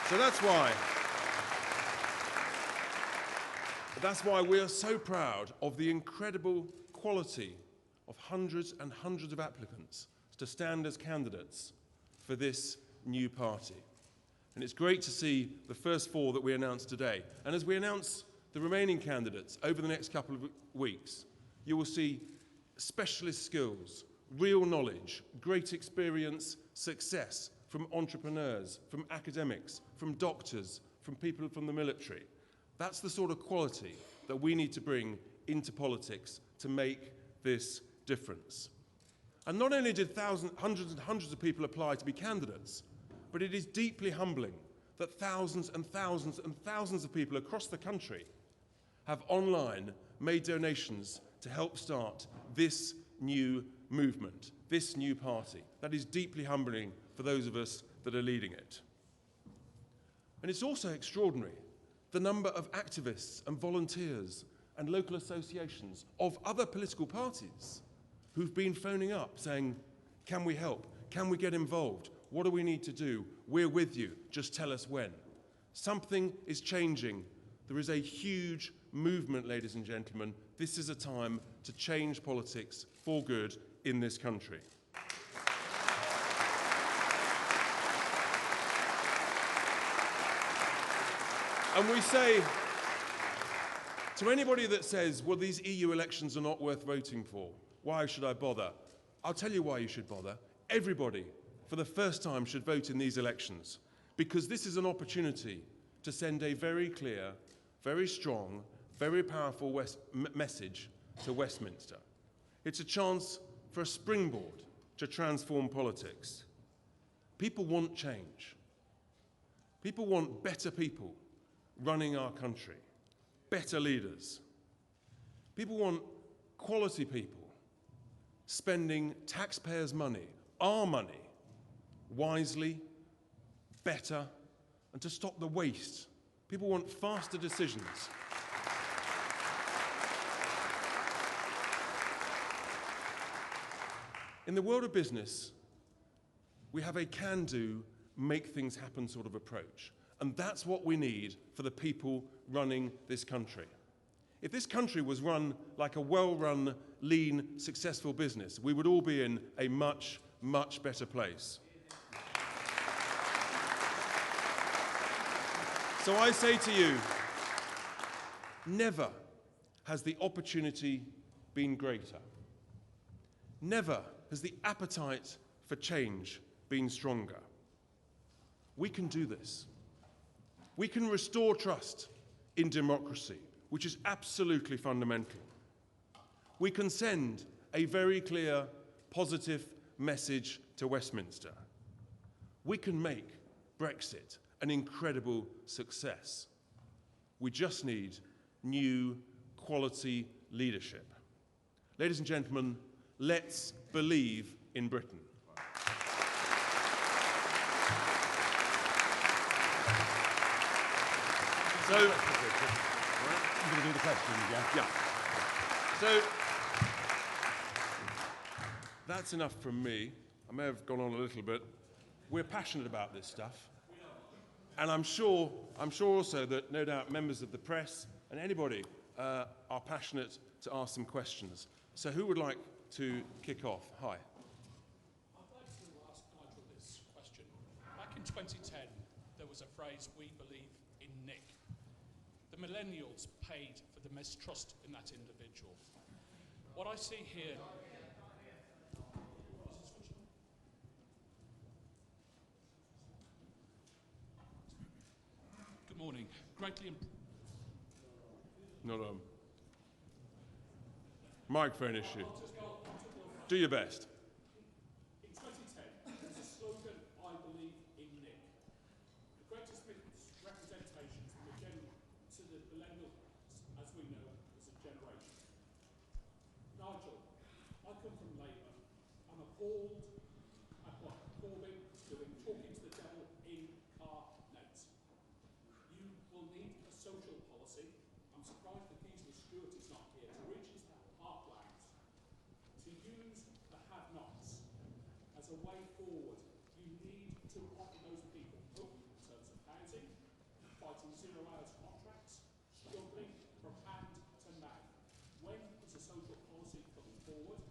So that's why we are so proud of the incredible quality of hundreds and hundreds of applicants to stand as candidates for this new party. And it's great to see the first 4 that we announced today. And as we announce the remaining candidates over the next couple of weeks, you will see specialist skills, real knowledge, great experience, success from entrepreneurs, from academics, from doctors, from people from the military. That's the sort of quality that we need to bring into politics to make this difference. And not only did hundreds and hundreds of people apply to be candidates, but it is deeply humbling that thousands and thousands and thousands of people across the country have online made donations to help start this new movement, this new party. That is deeply humbling for those of us that are leading it. And it's also extraordinary, the number of activists and volunteers and local associations of other political parties who've been phoning up saying, can we help? Can we get involved? What do we need to do? We're with you. Just tell us when. Something is changing. There is a huge movement, ladies and gentlemen. This is a time to change politics for good in this country. And we say to anybody that says, well, these EU elections are not worth voting for, why should I bother? I'll tell you why you should bother. Everybody, for the first time, should vote in these elections, because this is an opportunity to send a very clear, very strong, very powerful message to Westminster. It's a chance for a springboard to transform politics. People want change. People want better people running our country, better leaders. People want quality people spending taxpayers' money, our money, wisely, better, and to stop the waste. People want faster decisions. In the world of business, we have a can-do, make things happen sort of approach. And that's what we need for the people running this country. If this country was run like a well-run, lean, successful business, we would all be in a much, much better place. So I say to you, never has the opportunity been greater. Never has the appetite for change been stronger. We can do this. We can restore trust in democracy, which is absolutely fundamental. We can send a very clear, positive message to Westminster. We can make Brexit an incredible success. We just need new, quality leadership. Ladies and gentlemen, let's believe in Britain. So, you're going to do the questions, yeah? Yeah. So, that's enough from me. I may have gone on a little bit. We're passionate about this stuff. And I'm sure also that no doubt members of the press and anybody are passionate to ask some questions. So who would like to kick off? Hi. I'd like to ask Nigel this question. Back in 2010, there was a phrase, "We believe in Nick." The millennials paid for the mistrust in that individual. What I see here... Good morning. Greatly... Not a microphone issue. Do your best. In 2010, there's a slogan, "I believe in Nick." The greatest representation to the millennials, as we know, as a generation. Nigel, I come from Labour. I'm appalled at what Corbyn is doing, talking to the devil incarnate. You will need a social policy. I'm surprised that Gisela Stewart is not here to reach his heartland, to use the have-nots as a way forward. You need to offer those people hope in terms of housing, fighting zero-hours contracts, struggling from hand to mouth. When is a social policy coming forward?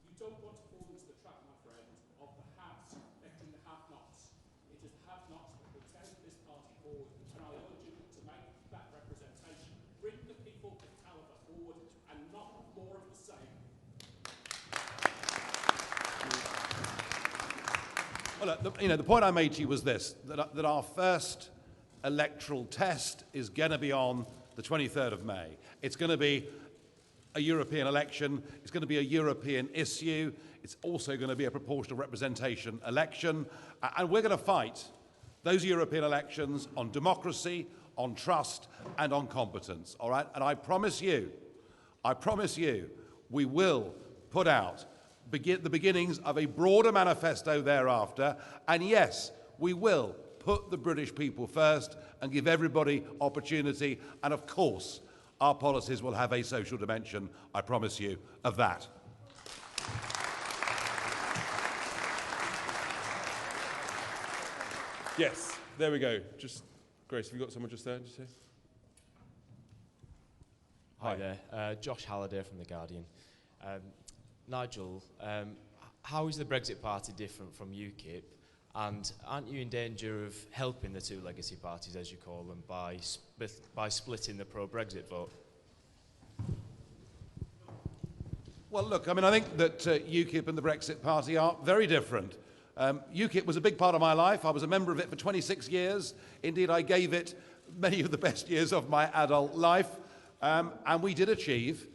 You don't want to fall into the trap, my friend, of the haves lifting the have-nots. It is the have-nots that will take this party forward, and I urge you to make that representation. Bring the people of calibre forward and not more of the same. Well, look, the point I made to you was this, that our first electoral test is going to be on the 23rd of May. It's going to be a European election. It's going to be a European issue. It's also going to be a proportional representation election. And we're going to fight those European elections on democracy, on trust, and on competence, all right? And I promise you, we will put out the beginnings of a broader manifesto thereafter. And yes, we will put the British people first and give everybody opportunity. And of course, our policies will have a social dimension, I promise you, of that. Yes, there we go. Just, Grace, have you got someone just there? Just say? Hi there, Josh Halliday from The Guardian. Nigel, how is the Brexit Party different from UKIP? And aren't you in danger of helping the two legacy parties, as you call them, by splitting the pro-Brexit vote? Well, look, I mean, I think that UKIP and the Brexit Party are very different. UKIP was a big part of my life. I was a member of it for 26 years. Indeed, I gave it many of the best years of my adult life. And we did achieve,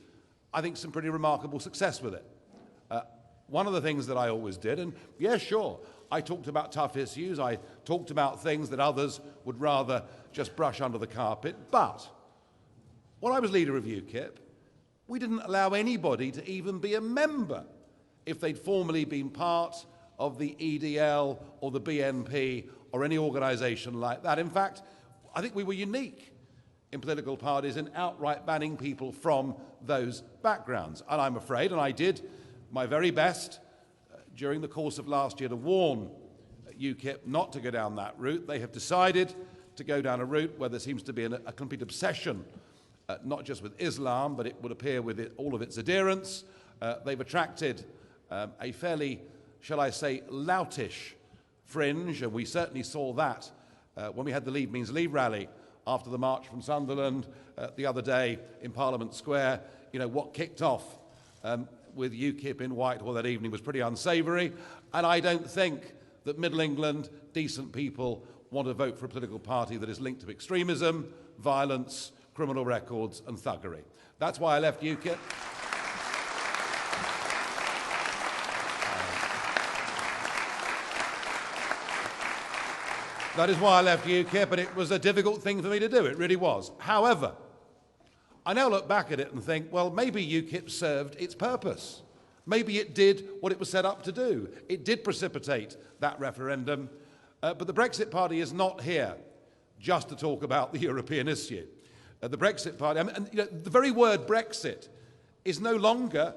I think, some pretty remarkable success with it. One of the things that I always did, and yeah, sure, I talked about tough issues. I talked about things that others would rather just brush under the carpet. But when I was leader of UKIP, we didn't allow anybody to even be a member if they'd formerly been part of the EDL or the BNP or any organisation like that. In fact, I think we were unique in political parties in outright banning people from those backgrounds. And I'm afraid, and I did my very best during the course of last year to warn UKIP not to go down that route. They have decided to go down a route where there seems to be a complete obsession not just with Islam, but it would appear with all of its adherents. They've attracted a fairly, shall I say, loutish fringe, and we certainly saw that when we had the Leave Means Leave rally after the march from Sunderland the other day in Parliament Square. You know, what kicked off with UKIP in Whitehall that evening was pretty unsavoury, and I don't think that Middle England, decent people, want to vote for a political party that is linked to extremism, violence, criminal records and thuggery. That's why I left UKIP. That is why I left UKIP, and it was a difficult thing for me to do. It really was. However, I now look back at it and think, well, maybe UKIP served its purpose. Maybe it did what it was set up to do. It did precipitate that referendum. But the Brexit Party is not here just to talk about the European issue. The Brexit Party, the very word Brexit is no longer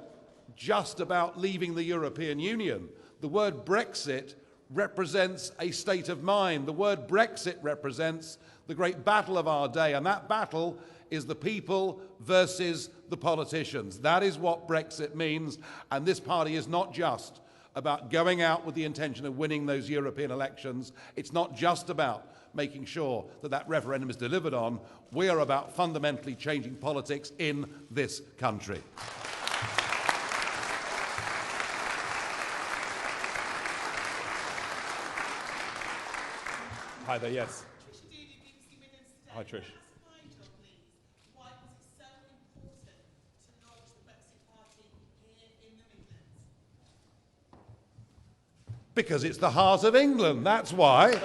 just about leaving the European Union. The word Brexit represents a state of mind. The word Brexit represents the great battle of our day, and that battle is the people versus the politicians. That is what Brexit means, and this party is not just about going out with the intention of winning those European elections. It's not just about making sure that that referendum is delivered on. We are about fundamentally changing politics in this country. Hi there, yes. Hi, Trish. Because it's the heart of England, that's why.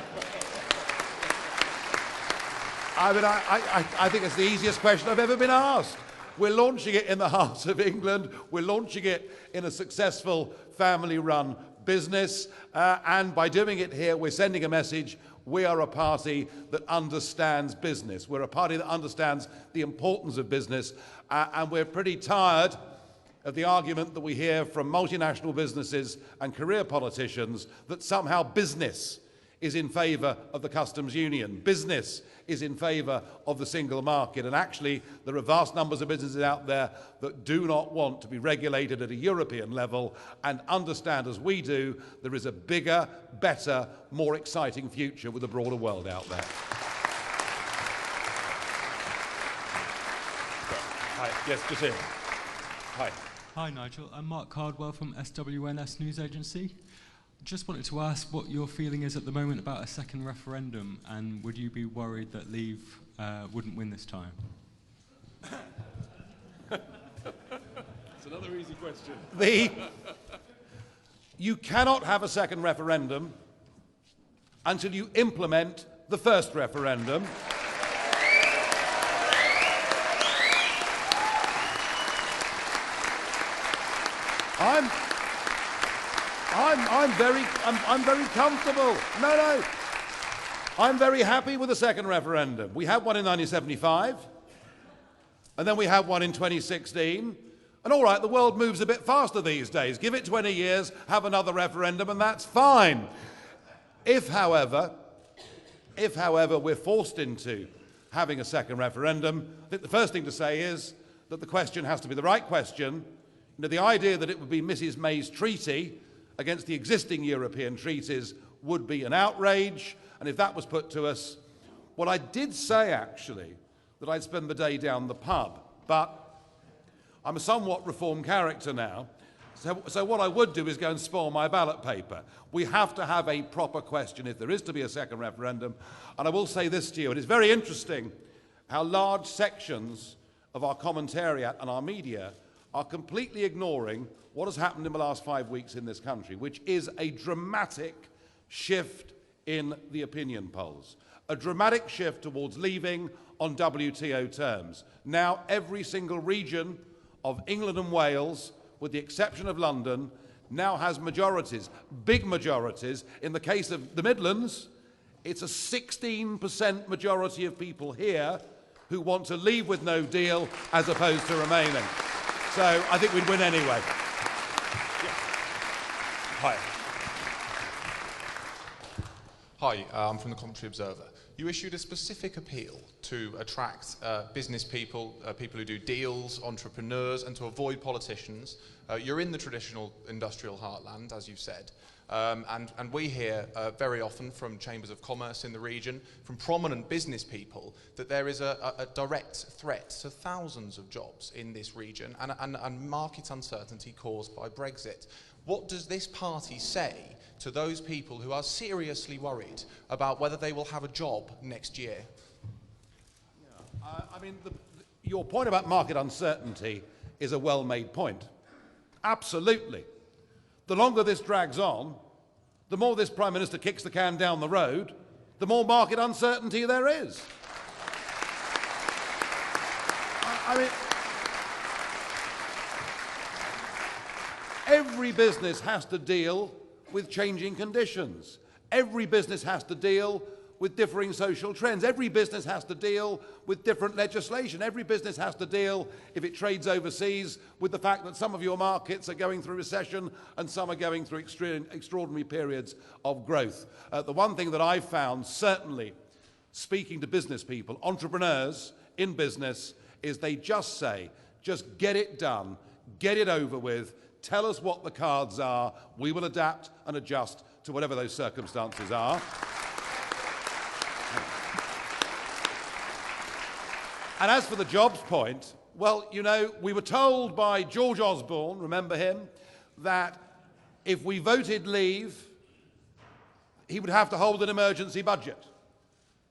I think it's the easiest question I've ever been asked. We're launching it in the heart of England. We're launching it in a successful family-run business. And by doing it here, we're sending a message. We are a party that understands business. We're a party that understands the importance of business. And we're pretty tired of the argument that we hear from multinational businesses and career politicians that somehow business is in favour of the customs union. Business is in favour of the single market. And actually, there are vast numbers of businesses out there that do not want to be regulated at a European level and understand, as we do, there is a bigger, better, more exciting future with a broader world out there. Hi, yes, just here. Hi. Hi Nigel, I'm Mark Cardwell from SWNS News Agency. Just wanted to ask what your feeling is at the moment about a second referendum, and would you be worried that Leave wouldn't win this time? It's another easy question. You cannot have a second referendum until you implement the first referendum. I'm very comfortable. No. I'm very happy with the second referendum. We had one in 1975, and then we had one in 2016. And all right, the world moves a bit faster these days. Give it 20 years, have another referendum, and that's fine. If, however, we're forced into having a second referendum, I think the first thing to say is that the question has to be the right question. You know, the idea that it would be Mrs. May's treaty against the existing European treaties would be an outrage, and if that was put to us, well, I did say, actually, that I'd spend the day down the pub, but I'm a somewhat reformed character now, so what I would do is go and spoil my ballot paper. We have to have a proper question if there is to be a second referendum, and I will say this to you, and it's very interesting how large sections of our commentariat and our media are completely ignoring what has happened in the last 5 weeks in this country, which is a dramatic shift in the opinion polls, a dramatic shift towards leaving on WTO terms. Now, every single region of England and Wales, with the exception of London, now has majorities, big majorities. In the case of the Midlands, it's a 16% majority of people here who want to leave with no deal as opposed to remaining. So I think we'd win anyway. Hi. Hi, I'm from the Commentary Observer. You issued a specific appeal to attract business people, people who do deals, entrepreneurs, and to avoid politicians. You're in the traditional industrial heartland, as you've said. And we hear very often from chambers of commerce in the region, from prominent business people, that there is a direct threat to thousands of jobs in this region and market uncertainty caused by Brexit. What does this party say to those people who are seriously worried about whether they will have a job next year? I mean, your point about market uncertainty is a well-made point. Absolutely. The longer this drags on, the more this Prime Minister kicks the can down the road, the more market uncertainty there is. I mean, every business has to deal with changing conditions. Every business has to deal with differing social trends. Every business has to deal with different legislation. Every business has to deal, if it trades overseas, with the fact that some of your markets are going through recession and some are going through extraordinary periods of growth. The one thing that I've found, certainly speaking to business people, entrepreneurs in business, is they just say, just get it done, get it over with, tell us what the cards are, we will adapt and adjust to whatever those circumstances are. And as for the jobs point, well, you know, we were told by George Osborne, remember him, that if we voted leave, he would have to hold an emergency budget.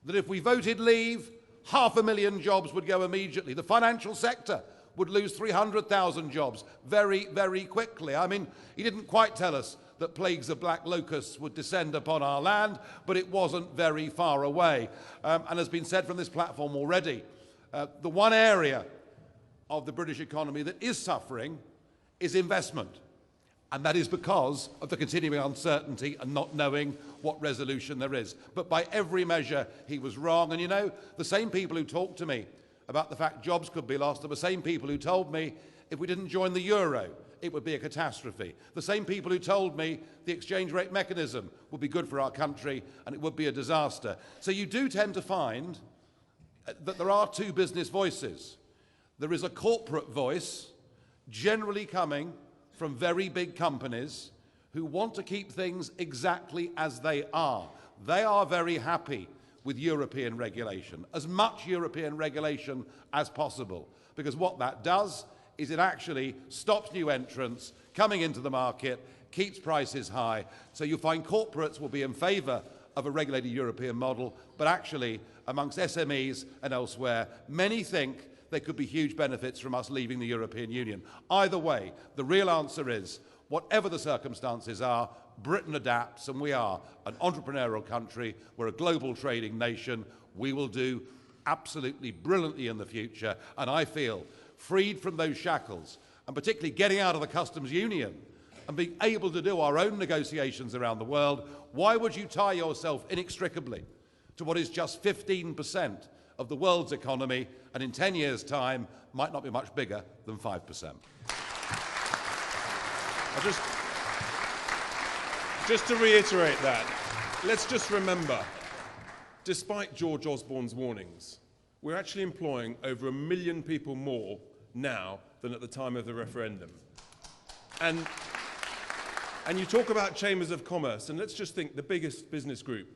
That if we voted leave, 500,000 jobs would go immediately. The financial sector would lose 300,000 jobs very, very quickly. I mean, he didn't quite tell us that plagues of black locusts would descend upon our land, but it wasn't very far away. And has been said from this platform already, the one area of the British economy that is suffering is investment. And that is because of the continuing uncertainty and not knowing what resolution there is. But by every measure, he was wrong. And you know, the same people who talked to me about the fact jobs could be lost are the same people who told me if we didn't join the euro, it would be a catastrophe. The same people who told me the exchange rate mechanism would be good for our country and it would be a disaster. So you do tend to find that there are two business voices. There is a corporate voice, generally coming from very big companies who want to keep things exactly as they are. They are very happy with European regulation, as much European regulation as possible, because what that does is it actually stops new entrants coming into the market, keeps prices high. So you find corporates will be in favour of a regulated European model, but actually amongst SMEs and elsewhere, many think there could be huge benefits from us leaving the European Union. Either way, the real answer is, whatever the circumstances are, Britain adapts, and we are an entrepreneurial country, we're a global trading nation, we will do absolutely brilliantly in the future, and I feel freed from those shackles, and particularly getting out of the customs union and being able to do our own negotiations around the world. Why would you tie yourself inextricably to what is just 15% of the world's economy, and in 10 years' time might not be much bigger than 5%? Just to reiterate that, let's just remember, despite George Osborne's warnings, we're actually employing over 1 million people more now than at the time of the referendum. And you talk about chambers of commerce, and let's just think the biggest business group,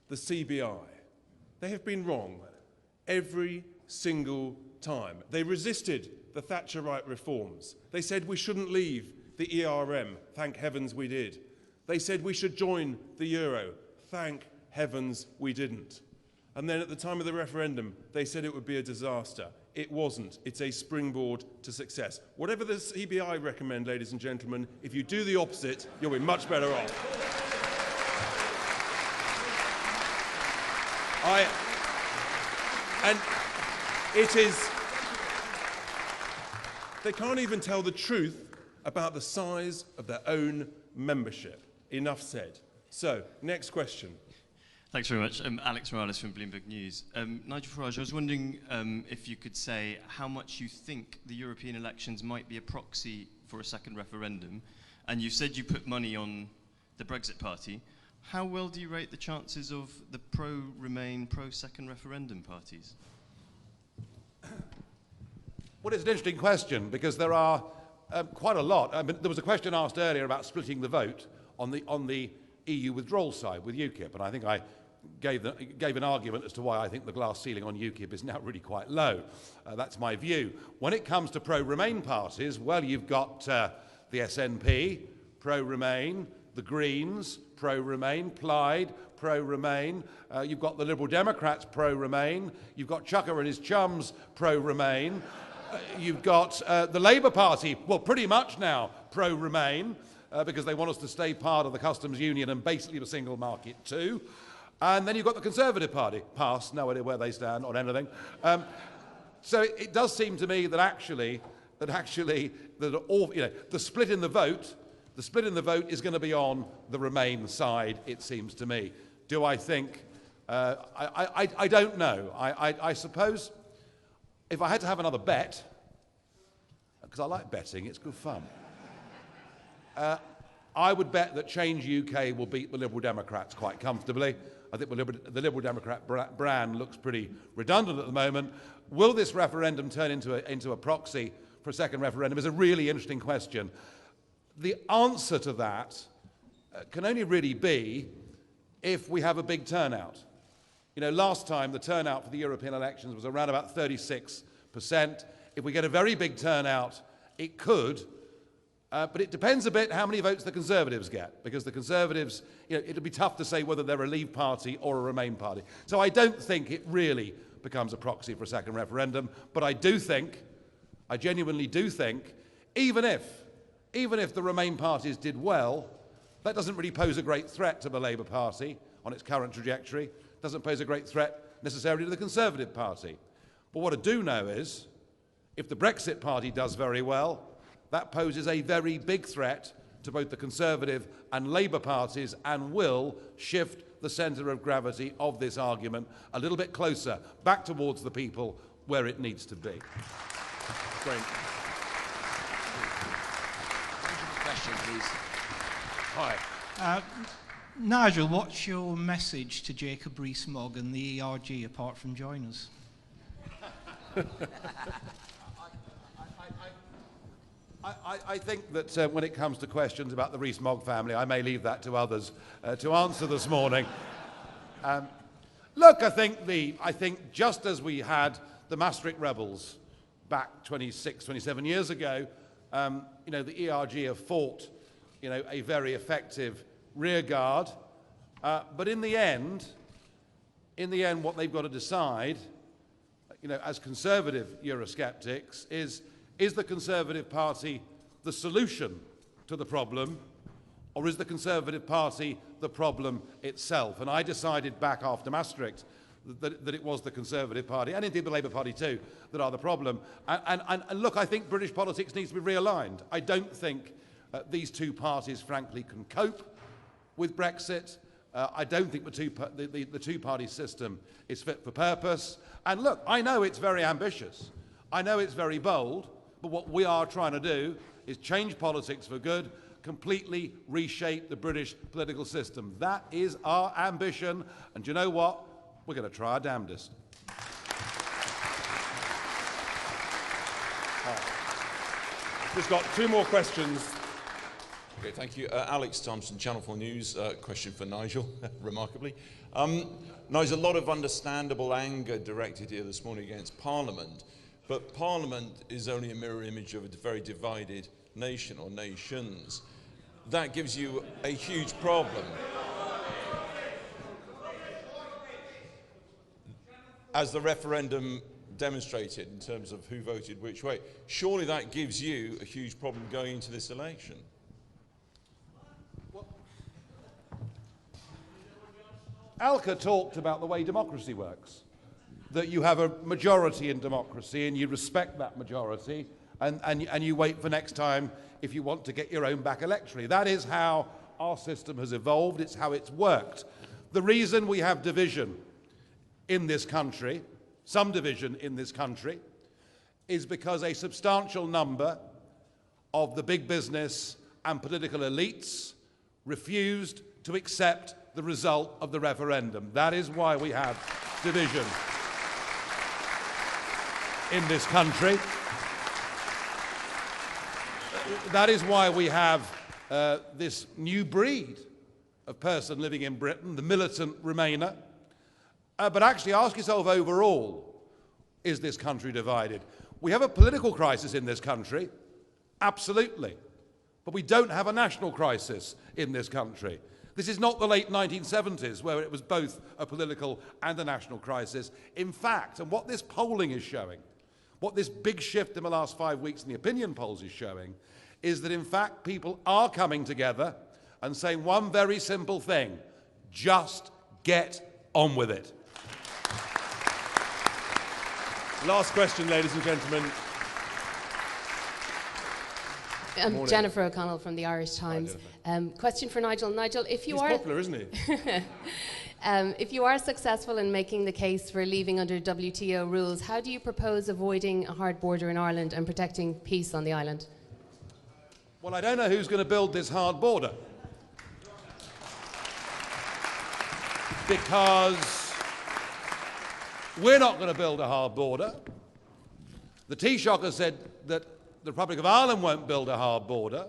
the CBI. They have been wrong every single time. They resisted the Thatcherite reforms. They said we shouldn't leave the ERM. Thank heavens we did. They said we should join the euro. Thank heavens we didn't. And then at the time of the referendum, they said it would be a disaster. It wasn't. It's a springboard to success. Whatever the CBI recommend, ladies and gentlemen, if you do the opposite, you'll be much better off. And it is... They can't even tell the truth about the size of their own membership. Enough said. So, next question. Thanks very much. Alex Morales from Bloomberg News. Nigel Farage, I was wondering if you could say how much you think the European elections might be a proxy for a second referendum. And you said you put money on the Brexit party. How well do you rate the chances of the pro-Remain, pro-second referendum parties? Well, it's an interesting question because there are quite a lot. I mean, there was a question asked earlier about splitting the vote on the EU withdrawal side with UKIP, and I think I gave an argument as to why I think the glass ceiling on UKIP is now really quite low. That's my view. When it comes to pro-Remain parties, well, you've got the SNP, pro-Remain, the Greens, pro-Remain, Plaid, pro-Remain. You've got the Liberal Democrats, pro-Remain. You've got Chucker and his chums, pro-Remain. You've got the Labour Party, well, pretty much now pro-Remain, because they want us to stay part of the customs union and basically the single market too. And then you've got the Conservative Party, pass, no idea where they stand on anything. So it does seem to me that actually, the split in the vote is going to be on the Remain side, it seems to me. Do I think? I don't know. I suppose if I had to have another bet, because I like betting, it's good fun, I would bet that Change UK will beat the Liberal Democrats quite comfortably. I think the Liberal Democrat brand looks pretty redundant at the moment. Will this referendum turn into a proxy for a second referendum is a really interesting question. The answer to that can only really be if we have a big turnout. You know, last time the turnout for the European elections was around about 36%. If we get a very big turnout, it could, but it depends a bit how many votes the Conservatives get, because the Conservatives, you know, it'll be tough to say whether they're a Leave party or a Remain party. So I don't think it really becomes a proxy for a second referendum, but I genuinely do think, even if the Remain parties did well, that doesn't really pose a great threat to the Labour Party on its current trajectory. Doesn't pose a great threat necessarily to the Conservative Party. But what I do know is, if the Brexit Party does very well, that poses a very big threat to both the Conservative and Labour parties and will shift the centre of gravity of this argument a little bit closer, back towards the people where it needs to be. Great. Question, please. Hi. Nigel, what's your message to Jacob Rees-Mogg and the ERG apart from join us? I think that when it comes to questions about the Rees-Mogg family, I may leave that to others to answer this morning. Look, I think just as we had the Maastricht rebels back 26, 27 years ago, you know, the ERG have fought, you know, a very effective rear guard, but in the end, what they've got to decide, you know, as conservative Eurosceptics, is the Conservative Party the solution to the problem, or is the Conservative Party the problem itself? And I decided back after Maastricht that it was the Conservative Party, and indeed the Labour Party too, that are the problem. And look, I think British politics needs to be realigned. I don't think these two parties, frankly, can cope with Brexit. I don't think the two-party system is fit for purpose. And look, I know it's very ambitious. I know it's very bold. But what we are trying to do is change politics for good, completely reshape the British political system. That is our ambition. And do you know what? We're going to try our damnedest. Just got two more questions. Okay, thank you. Alex Thompson, Channel 4 News. Question for Nigel, remarkably. Nigel, a lot of understandable anger directed here this morning against Parliament. But Parliament is only a mirror image of a very divided nation or nations. That gives you a huge problem. As the referendum demonstrated in terms of who voted which way, surely that gives you a huge problem going into this election. Alka talked about the way democracy works. That you have a majority in democracy and you respect that majority and you wait for next time if you want to get your own back electorally. That is how our system has evolved. It's how it's worked. The reason we have division in this country, some division in this country, is because a substantial number of the big business and political elites refused to accept the result of the referendum. That is why we have division in this country. that is why we have this new breed of person living in Britain, the militant Remainer. But actually ask yourself overall, is this country divided? We have a political crisis in this country, absolutely. But we don't have a national crisis in this country. This is not the late 1970s, where it was both a political and a national crisis. In fact, and what this polling is showing, what this big shift in the last 5 weeks in the opinion polls is showing, is that in fact people are coming together and saying one very simple thing: just get on with it. Last question, ladies and gentlemen. Jennifer O'Connell from the Irish Times. Question for Nigel. Nigel, if you He's are popular, isn't he? if you are successful in making the case for leaving under WTO rules, how do you propose avoiding a hard border in Ireland and protecting peace on the island? Well, I don't know who's going to build this hard border, because we're not going to build a hard border. The Taoiseach has said that the Republic of Ireland won't build a hard border.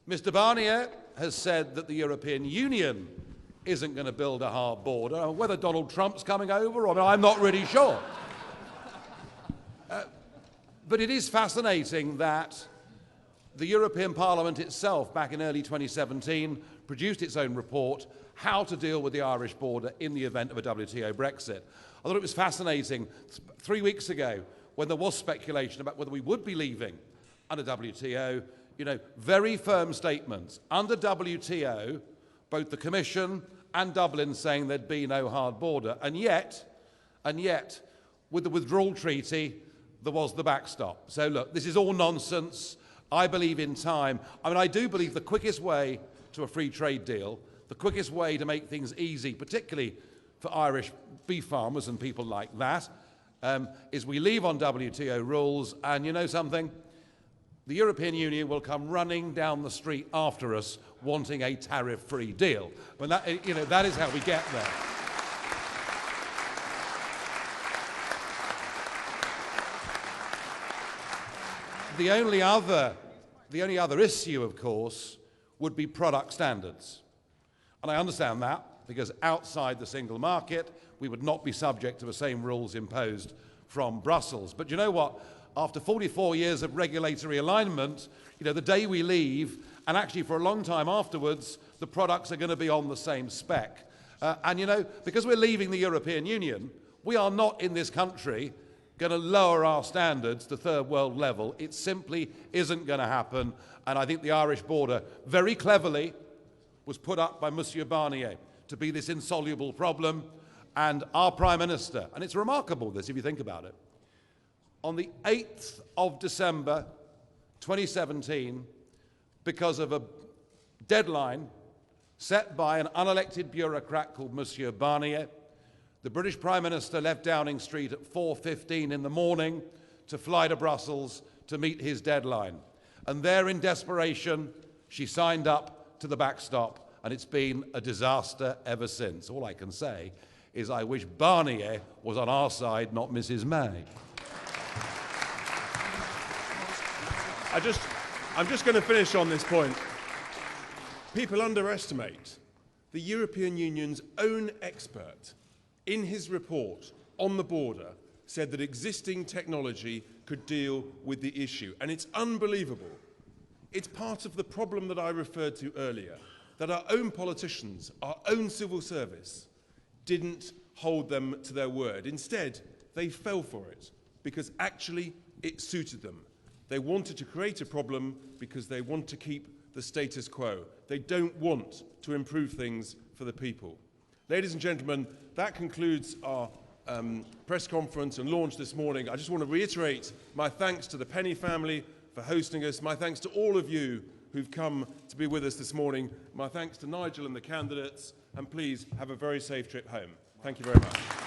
Mr. Barnier has said that the European Union isn't going to build a hard border. Whether Donald Trump's coming over, or I'm not really sure. But it is fascinating that the European Parliament itself, back in early 2017, produced its own report, How to Deal with the Irish Border in the Event of a WTO Brexit. I thought it was fascinating 3 weeks ago, when there was speculation about whether we would be leaving under WTO, very firm statements. Under WTO, both the Commission and Dublin saying there'd be no hard border. And yet, with the withdrawal treaty, there was the backstop. So look, this is all nonsense. I believe in time. I do believe the quickest way to a free trade deal, the quickest way to make things easy, particularly for Irish beef farmers and people like that, is we leave on WTO rules, and you know something? The European Union will come running down the street after us wanting a tariff-free deal. But that is how we get there. The only other issue, of course, would be product standards. And I understand that, because outside the single market, we would not be subject to the same rules imposed from Brussels. But you know what? After 44 years of regulatory alignment, the day we leave, and actually for a long time afterwards, the products are going to be on the same spec. Because we're leaving the European Union, we are not in this country going to lower our standards to third world level. It simply isn't going to happen. And I think the Irish border, very cleverly, was put up by Monsieur Barnier to be this insoluble problem. And our Prime Minister, and it's remarkable this if you think about it, on the 8th of December 2017, because of a deadline set by an unelected bureaucrat called Monsieur Barnier, the British Prime Minister left Downing Street at 4:15 in the morning to fly to Brussels to meet his deadline. And there, in desperation, she signed up to the backstop, and it's been a disaster ever since. All I can say is I wish Barnier was on our side, not Mrs. May. I'm just going to finish on this point. People underestimate the European Union's own expert, in his report on the border, said that existing technology could deal with the issue. And it's unbelievable. It's part of the problem that I referred to earlier, that our own politicians, our own civil service, didn't hold them to their word. Instead, they fell for it because actually it suited them. They wanted to create a problem because they want to keep the status quo. They don't want to improve things for the people. Ladies and gentlemen, that concludes our press conference and launch this morning. I just want to reiterate my thanks to the Penny family for hosting us. My thanks to all of you who've come to be with us this morning. My thanks to Nigel and the candidates. And please have a very safe trip home. Thank you very much.